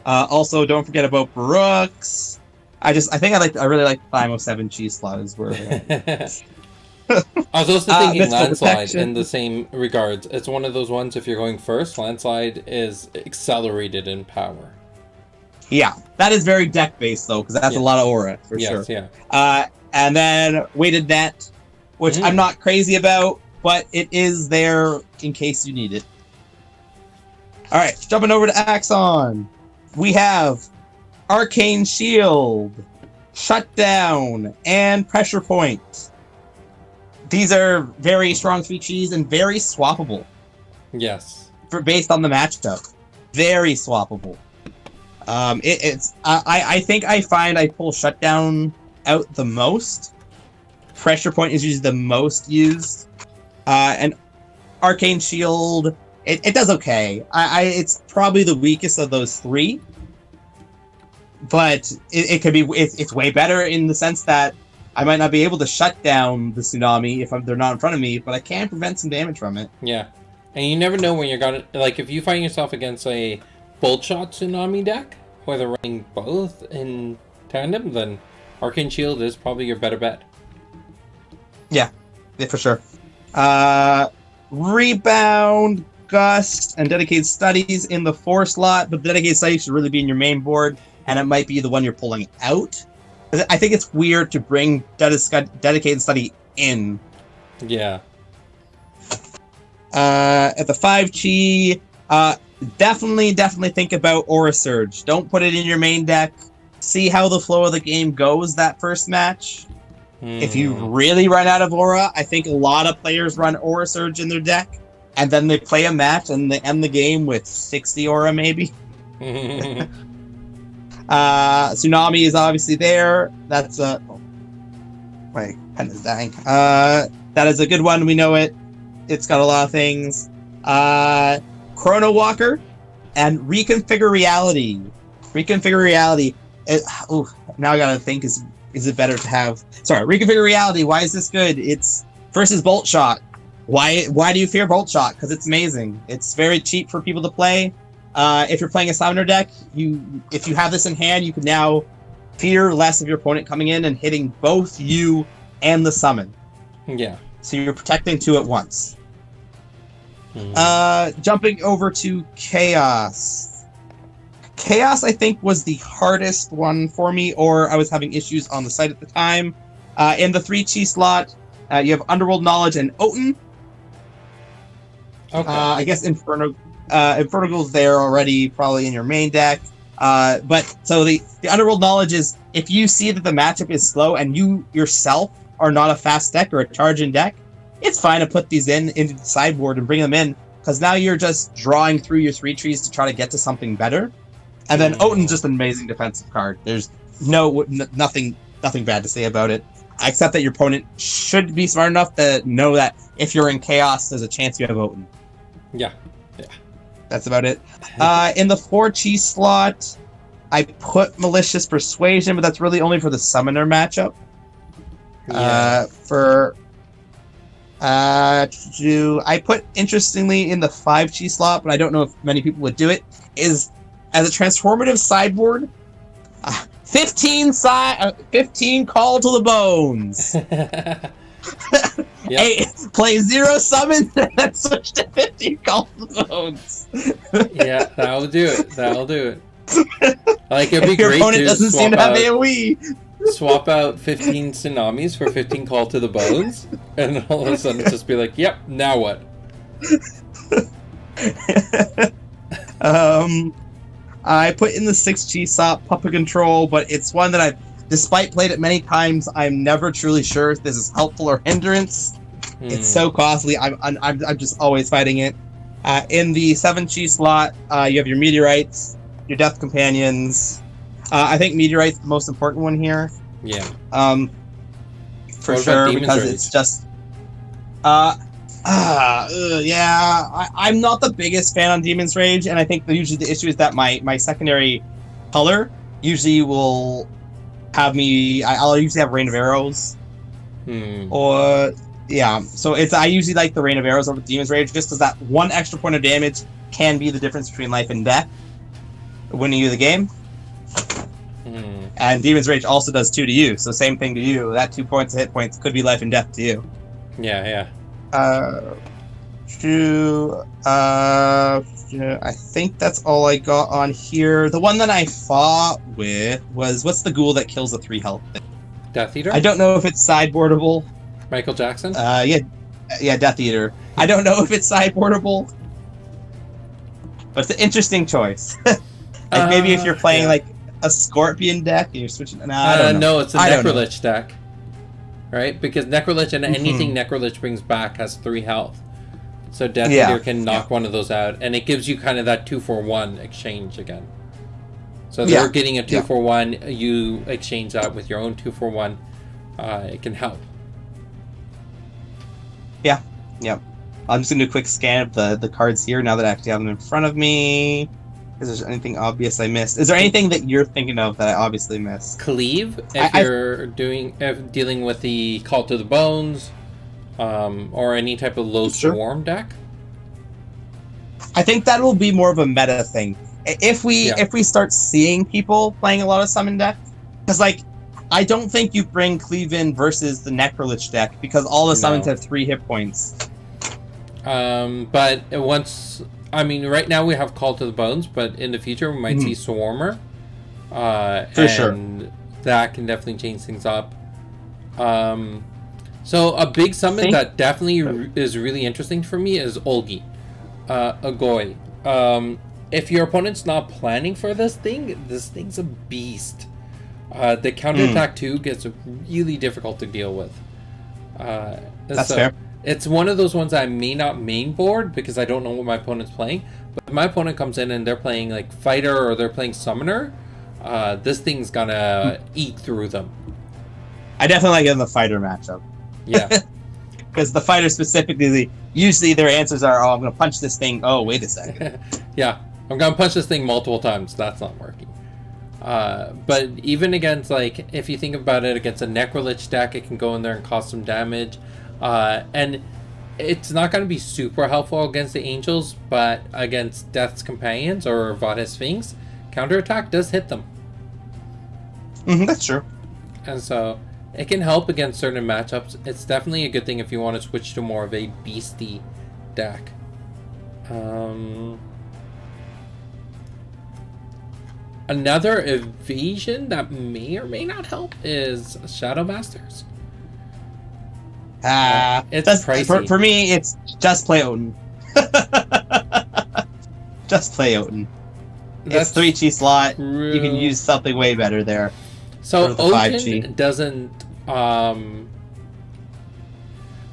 Also, don't forget about Brooks. I really like the Thymos 7-chi slot as well. I was also thinking Landslide in the same regards. It's one of those ones, if you're going first, Landslide is accelerated in power. Yeah, that is very deck-based, though, because that's a lot of aura, for sure. Yeah. And then Weighted Net, which I'm not crazy about, but it is there in case you need it. Alright, jumping over to Axon. We have Arcane Shield, Shutdown, and Pressure Point. These are very strong 3-chis and very swappable. Yes. Based on the matchup. Very swappable. I think I find I pull Shutdown out the most. Pressure Point is usually the most used. And Arcane Shield, it does okay. It's probably the weakest of those three. But it could be, it's way better in the sense that I might not be able to shut down the Tsunami if they're not in front of me, but I can prevent some damage from it. Yeah. And you never know when you're gonna, if you find yourself against a Bolt Shot Tsunami deck, where they're running both in tandem, then Arcane Shield is probably your better bet. Yeah, for sure. Rebound, Gust, and Dedicated Studies in the 4 slot, but Dedicated Studies should really be in your main board, and it might be the one you're pulling out. I think it's weird to bring Dedicated Study in. Yeah. At the 5-chi, definitely think about Aura Surge. Don't put it in your main deck. See how the flow of the game goes that first match. If you really run out of Aura, I think a lot of players run Aura Surge in their deck, and then they play a match and they end the game with 60 Aura, maybe. Tsunami is obviously there. That's my pen is dying. That is a good one. We know it. It's got a lot of things. Chrono Walker and Reconfigure Reality. Now I gotta think. Is it better to have? Sorry, Reconfigure Reality. Why is this good? It's versus Bolt Shot. Why do you fear Bolt Shot? Because it's amazing. It's very cheap for people to play. If you're playing a summoner deck, if you have this in hand, you can now fear less of your opponent coming in and hitting both you and the summon. Yeah. So you're protecting two at once. Jumping over to Chaos. Chaos, I think, was the hardest one for me, or I was having issues on the site at the time. In the 3 chi slot, you have Underworld Knowledge and Oten. Okay. I guess Infernal's there already, probably in your main deck. But so the Underworld Knowledge is if you see that the matchup is slow and you yourself are not a fast deck or a charging deck, it's fine to put these into the sideboard and bring them in, because now you're just drawing through your 3 trees to try to get to something better. And then Oten's just an amazing defensive card. There's nothing bad to say about it, except that your opponent should be smart enough to know that if you're in Chaos, there's a chance you have Oten. Yeah. That's about it. In the 4 chi slot, I put Malicious Persuasion, but that's really only for the Summoner matchup. Yeah. I put, interestingly, in the 5 chi slot, but I don't know if many people would do it, is as a transformative sideboard, 15 Call to the Bones. Yep. Play 0 summons and then switch to 15 Call to the Bones. Yeah, that'll do it. Like, it'd be If your great opponent to doesn't seem to have AoE. swap out 15 Tsunamis for 15 Call to the Bones, and then all of a sudden just be like, yep, now what? I put in the 6 chi slot Puppet Control, but it's one that despite played it many times, I'm never truly sure if this is helpful or hindrance. It's so costly. I'm just always fighting it. In the 7 chi slot, you have your Meteorites, your Death Companions. I think Meteorite's the most important one here. Yeah. For What about sure, Demon's because Rage? it's just. I'm not the biggest fan on Demon's Rage, and I think usually the issue is that my secondary color usually will have me. I'll usually have Rain of Arrows, or yeah. So I usually like the Rain of Arrows over Demon's Rage, just because that one extra point of damage can be the difference between life and death, winning you the game. And Demon's Rage also does 2 to you, so same thing to you. That 2 points of hit points could be life and death to you. Yeah. I think that's all I got on here. The one that I fought with was, what's the ghoul that kills the 3 health thing? Death Eater? I don't know if it's sideboardable. Michael Jackson? Yeah, Death Eater. I don't know if it's sideboardable, but it's an interesting choice. Maybe if you're playing like a Scorpion deck, you're switching. I don't know. No, it's a Necrolich deck. Right? Because Necrolich and anything Necrolich brings back has 3 health. So Death Eater can knock one of those out, and it gives you kind of that 2-for-1 exchange again. So they're getting a 2-for-1, you exchange that with your own 2-for-1. It can help. Yeah. I'm just going to do a quick scan of the cards here now that I actually have them in front of me. Is there anything obvious I missed? Is there anything that you're thinking of that I obviously missed? Cleave, if you're dealing with the Call to the Bones, or any type of low swarm deck. I think that will be more of a meta thing. If we start seeing people playing a lot of summon deck, because I don't think you bring Cleave in versus the Necrolich deck, because all the summons have 3 hit points. But once, right now we have Call to the Bones, but in the future we might see Swarmer. Sure. That can definitely change things up. So a big summon that definitely is really interesting for me is Olgi, Agoi. If your opponent's not planning for this thing's a beast. The counterattack too gets really difficult to deal with. That's fair. It's one of those ones I may not main board because I don't know what my opponent's playing. But if my opponent comes in and they're playing like Fighter or they're playing Summoner, this thing's gonna eat through them. I definitely like it in the Fighter matchup. Yeah. Because the Fighter specifically, usually their answers are, I'm going to punch this thing. Oh, wait a second. Yeah. I'm going to punch this thing multiple times. That's not working. But even against, if you think about it, against a Necrolich deck, it can go in there and cause some damage. And it's not going to be super helpful against the Angels, but against Death's Companions or Vada's Sphinx, counterattack does hit them. That's true. And so it can help against certain matchups. It's definitely a good thing if you want to switch to more of a beastie deck. Another evasion that may or may not help is Shadow Masters. It's pricey. For me, it's just play Odin. Just play Odin. It's 3G slot. True. You can use something way better there. So the Odin 5G. doesn't.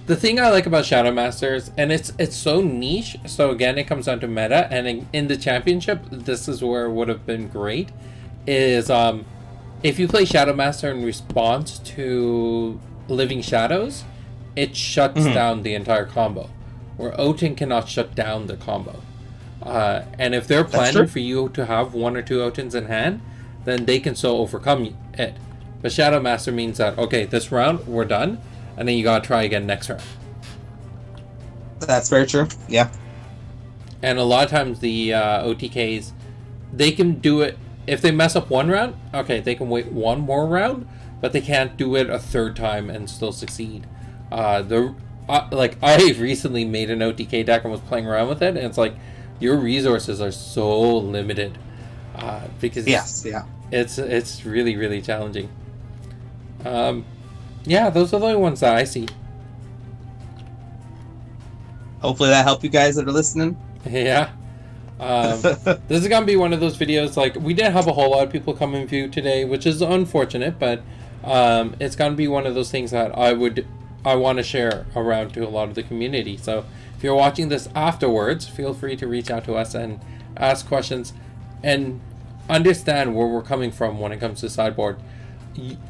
The thing I like about Shadow Masters, and it's so niche. So again, it comes down to meta, and in the championship, this is where it would have been great. Is if you play Shadow Master in response to Living Shadows, it shuts down the entire combo, where Odin cannot shut down the combo. And if they're planning for you to have 1 or 2 Otins in hand, then they can so overcome it. But Shadow Master means that, okay, this round, we're done, and then you gotta try again next round. That's very true, yeah. And a lot of times the OTKs, they can do it, if they mess up one round, okay, they can wait one more round, but they can't do it a third time and still succeed. Like, I recently made an OTK deck and was playing around with it, and it's like, your resources are so limited. Because it's really, really challenging. Yeah, those are the only ones that I see. Hopefully that helped you guys that are listening. Yeah. This is gonna be one of those videos, like, we didn't have a whole lot of people come and view today, which is unfortunate, but it's gonna be one of those things that I want to share around to a lot of the community. So if you're watching this afterwards, feel free to reach out to us and ask questions and understand where we're coming from when it comes to sideboard.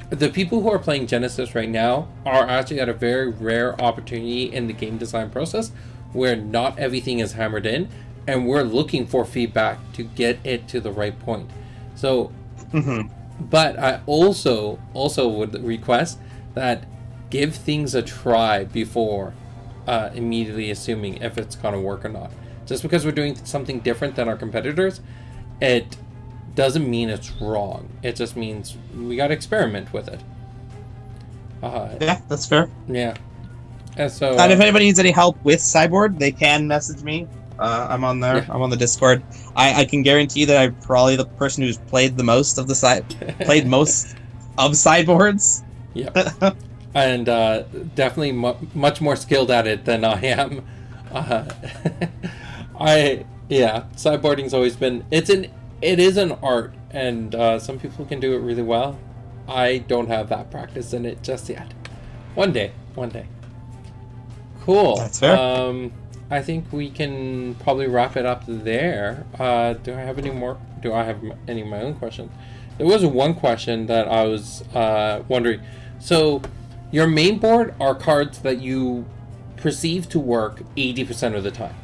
The people who are playing Genesis right now are actually at a very rare opportunity in the game design process where not everything is hammered in, and we're looking for feedback to get it to the right point. So, but I also would request that give things a try before immediately assuming if it's going to work or not. Just because we're doing something different than our competitors, it doesn't mean it's wrong. It just means we got to experiment with it. Yeah, that's fair. Yeah. And so, and if anybody needs any help with sideboard, they can message me. I'm on there. Yeah. I'm on the Discord. I can guarantee that I'm probably the person who's played the most of played most of sideboards. Yeah. And definitely much more skilled at it than I am. Sideboarding's always been, it is an art, and some people can do it really well. I don't have that practice in it just yet. One day. Cool. That's fair. I think we can probably wrap it up there. Do I have any more? Do I have any of my own questions? There was one question that I was wondering. So, your main board are cards that you perceive to work 80% of the time.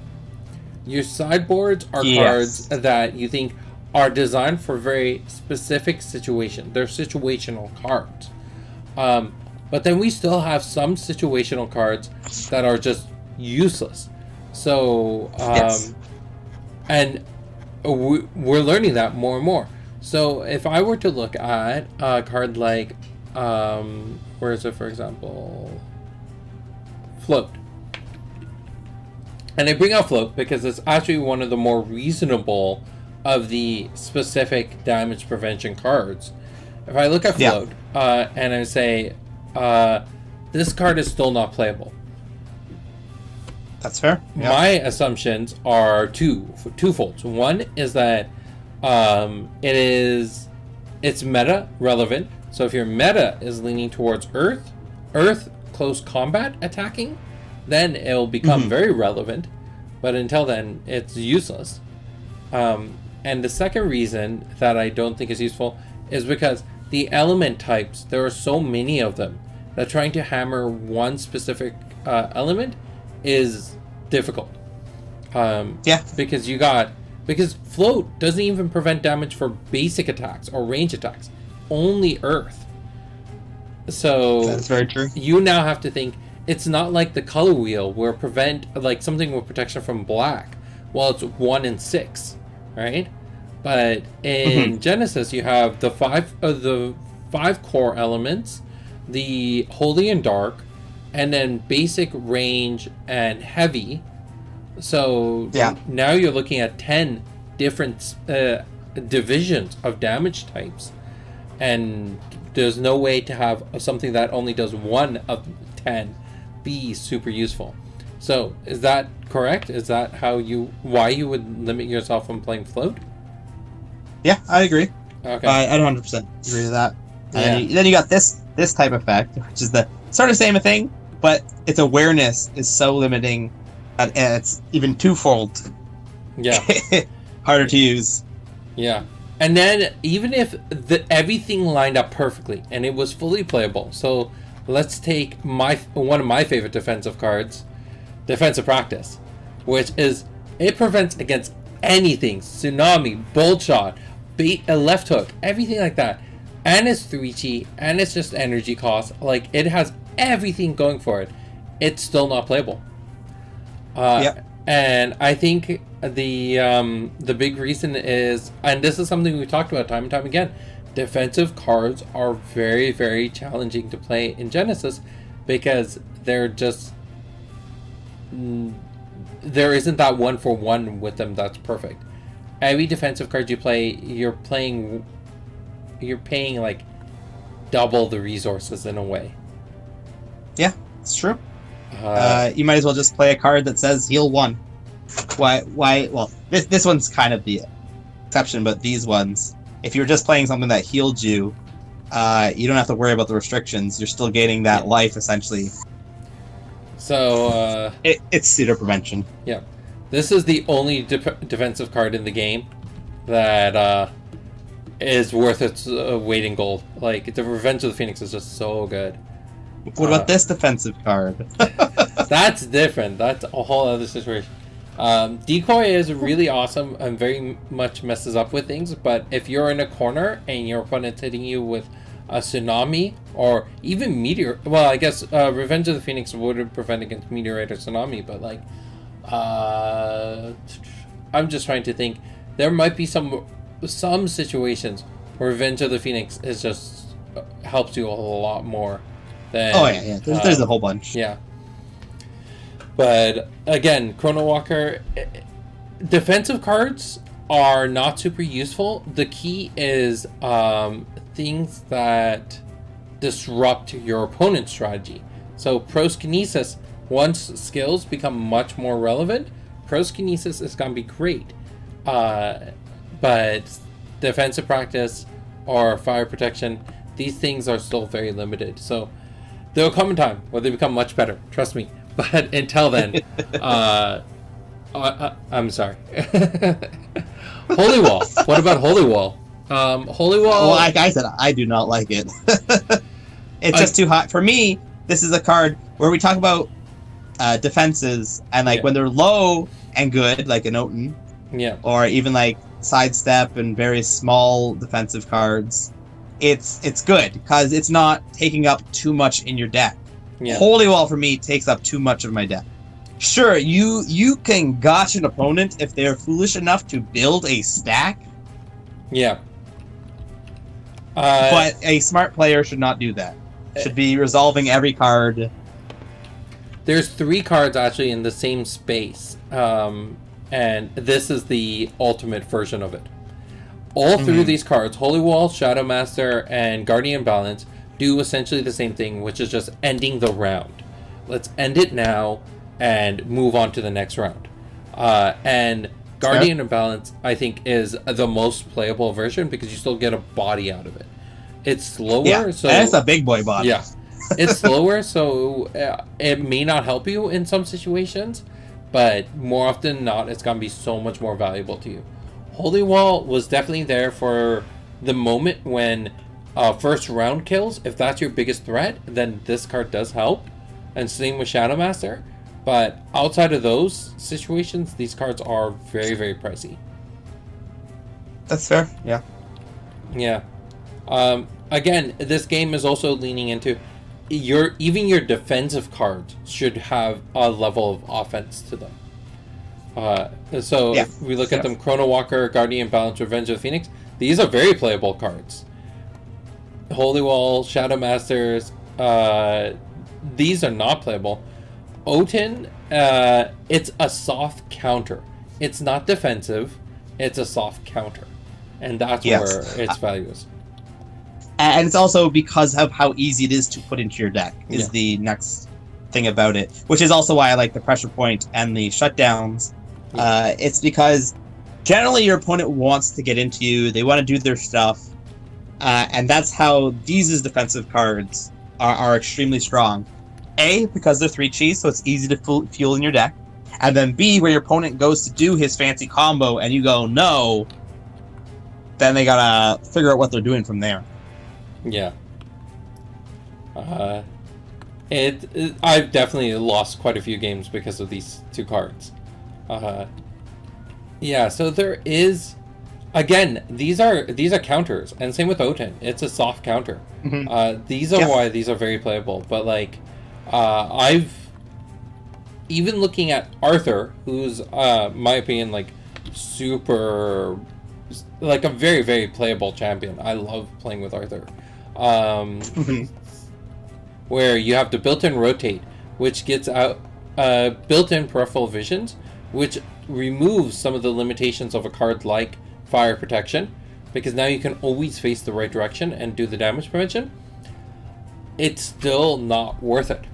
Your sideboards are cards that you think are designed for very specific situation. They're situational cards. But then we still have some situational cards that are just useless. So, and we're learning that more and more. So if I were to look at a card like, where is it, for example, Float. And I bring out Float because it's actually one of the more reasonable of the specific damage prevention cards. If I look at Float, and I say, this card is still not playable. That's fair. Yeah. My assumptions are twofold. One is that it's meta relevant. So if your meta is leaning towards Earth close combat attacking, then it will become very relevant. But until then, it's useless. And the second reason that I don't think is useful is because the element types, there are so many of them that trying to hammer one specific element is difficult. Because Float doesn't even prevent damage for basic attacks or range attacks, only Earth. So that's very true. You now have to think, it's not like the color wheel where like something with protection from black. Well, it's 1 and 6, right? But in Genesis, you have the five core elements, the holy and dark, and then basic, range, and heavy. So now you're looking at 10 different divisions of damage types, and there's no way to have something that only does 1 of 10 be super useful. So is that correct? Is that why you would limit yourself from playing float? Yeah, I agree. Okay. I 100% agree with that. Yeah. And then you got this type of effect, which is the sort of same thing, but its awareness is so limiting that it's even twofold. Yeah. Harder to use. Yeah. And then even if everything lined up perfectly and it was fully playable, so let's take one of my favorite defensive cards, Defensive Practice, which is it prevents against anything, tsunami, bolt shot, bait, a left hook, everything like that, and it's 3G and it's just energy cost. Like, it has everything going for it. It's still not playable. Yep. And I think the big reason is, and this is something we've talked about time and time again, defensive cards are very, very challenging to play in Genesis because they're just there isn't that 1-for-1 with them that's perfect. Every defensive card you play, you're paying like double the resources in a way. Yeah, it's true. You might as well just play a card that says heal 1. Why? Well, this one's kind of the exception, but these ones, if you're just playing something that healed you, you don't have to worry about the restrictions. You're still gaining that life, essentially. So it's pseudo prevention. Yeah, this is the only defensive card in the game that is worth its weight in gold. Like, the Revenge of the Phoenix is just so good. What about this defensive card? That's different. That's a whole other situation. Decoy is really awesome and very much messes up with things, but if you're in a corner and your opponent's hitting you with a tsunami or even meteor, well, I guess Revenge of the Phoenix wouldn't prevent against meteorite or tsunami, but like I'm just trying to think. There might be some situations where Revenge of the Phoenix is just helps you a lot more than there's a whole bunch. Yeah. But again, Chrono Walker, defensive cards are not super useful. The key is things that disrupt your opponent's strategy. So Proskinesis, once skills become much more relevant, Proskinesis is going to be great. But Defensive Practice or Fire Protection, these things are still very limited. So there will come a time where they become much better. Trust me. But until then, I'm sorry. Holy Wall. What about Holy Wall? Holy Wall. Well, like I said, I do not like it. It's just too hot for me. This is a card where we talk about defenses and when they're low and good, like an Oten, or even like Sidestep and various small defensive cards. It's good because it's not taking up too much in your deck. Yeah. Holy Wall for me takes up too much of my deck. Sure, you can gotch an opponent if they're foolish enough to build a stack. Yeah. But a smart player should not do that. Should be resolving every card. There's 3 cards actually in the same space, and this is the ultimate version of it. All 3 of these cards, Holy Wall, Shadow Master, and Guardian Balance, do essentially the same thing, which is just ending the round. Let's end it now and move on to the next round. And Guardian of Balance, I think, is the most playable version because you still get a body out of it. It's slower, so that's a big boy body. Yeah, it's slower, so it may not help you in some situations, but more often than not, it's gonna be so much more valuable to you. Holy Wall was definitely there for the moment when first round kills. If that's your biggest threat, then this card does help, and same with Shadow Master. But outside of those situations, these cards are very, very pricey. That's fair. Yeah. Yeah. Again, this game is also leaning into even your defensive cards should have a level of offense to them. If we look at them, Chrono Walker, Guardian Balance, Revenge of the Phoenix, these are very playable cards. Holy Wall, Shadow Masters, these are not playable. Oten, it's a soft counter. It's not defensive, it's a soft counter. and that's Yes. where its value is. And it's also because of how easy it is to put into your deck is Yeah. the next thing about it, which is also why I like the pressure point and the shutdowns. Yeah. It's because generally your opponent wants to get into you, they want to do their stuff, and that's how these as defensive cards are extremely strong. A, because they're 3 chi, so it's easy to fuel in your deck, and then B, where your opponent goes to do his fancy combo and you go no, then they gotta figure out what they're doing from there. Yeah. I've definitely lost quite a few games because of these two cards. Yeah, so there is, again, these are counters, and same with Oten. It's a soft counter. Mm-hmm. These are why these are very playable. But like, I've even looking at Arthur, who's my opinion like super, like a very very playable champion. I love playing with Arthur. Where you have the built-in rotate, which gets out built-in peripheral visions, which removes some of the limitations of a card like fire protection, because now you can always face the right direction and do the damage prevention. It's still not worth it.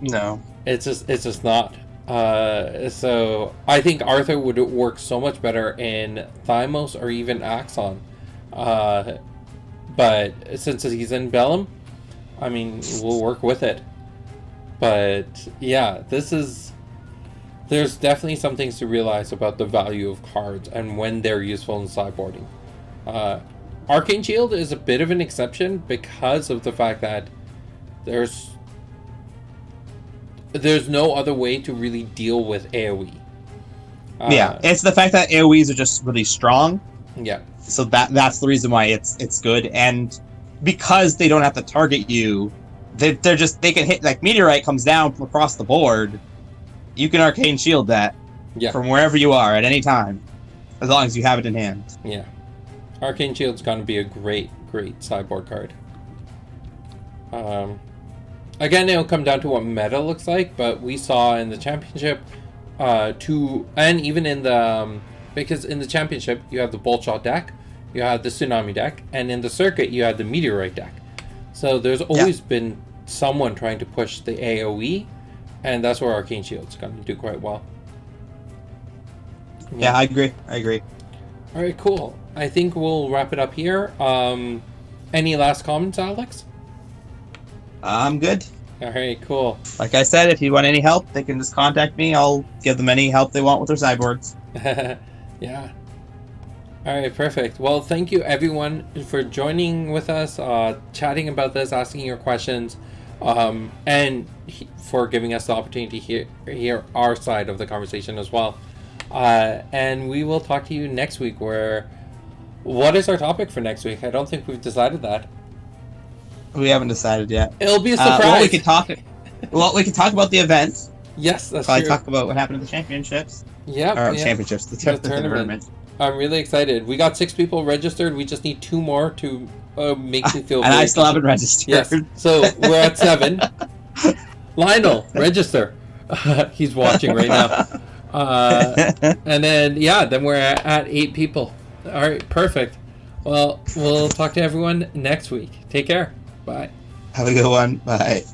No. It's just not. So I think Arthur would work so much better in Thymos or even Axon. But since he's in Bellum, I mean, we'll work with it. But yeah, there's definitely some things to realize about the value of cards and when they're useful in sideboarding. Arcane Shield is a bit of an exception because of the fact that there's no other way to really deal with AoE. Yeah, it's the fact that AoEs are just really strong. Yeah. So that's the reason why it's good, and because they don't have to target you, they can hit, like Meteorite comes down from across the board. You can Arcane Shield that from wherever you are at any time, as long as you have it in hand. Yeah, Arcane Shield's going to be a great sideboard card. Again, it'll come down to what meta looks like, but we saw in the championship, and even in the because in the championship you have the Bolt Shot deck, you have the Tsunami deck, and in the circuit you have the Meteorite deck. So there's always been someone trying to push the AoE, and that's where Arcane Shield's going to do quite well. Yeah, I agree. All right, cool. I think we'll wrap it up here. Any last comments, Alex? I'm good. All right, cool. Like I said, if you want any help, they can just contact me. I'll give them any help they want with their sideboards. Yeah. All right, perfect. Well, thank you everyone for joining with us, chatting about this, asking your questions, and for giving us the opportunity to hear our side of the conversation as well. And we will talk to you next week. What is our topic for next week? I don't think we've decided that. We haven't decided yet. It'll be a surprise. We can talk about the event. Yes, that's Probably true. Talk about what happened at the championships. Championships, the tournament. I'm really excited. We got 6 people registered. We just need 2 more to make me feel. And I still haven't registered. Yes, so we're at 7. Lionel, register. He's watching right now. And then we're at 8 people. All right, perfect. Well, we'll talk to everyone next week. Take care. Bye. Have a good one. Bye.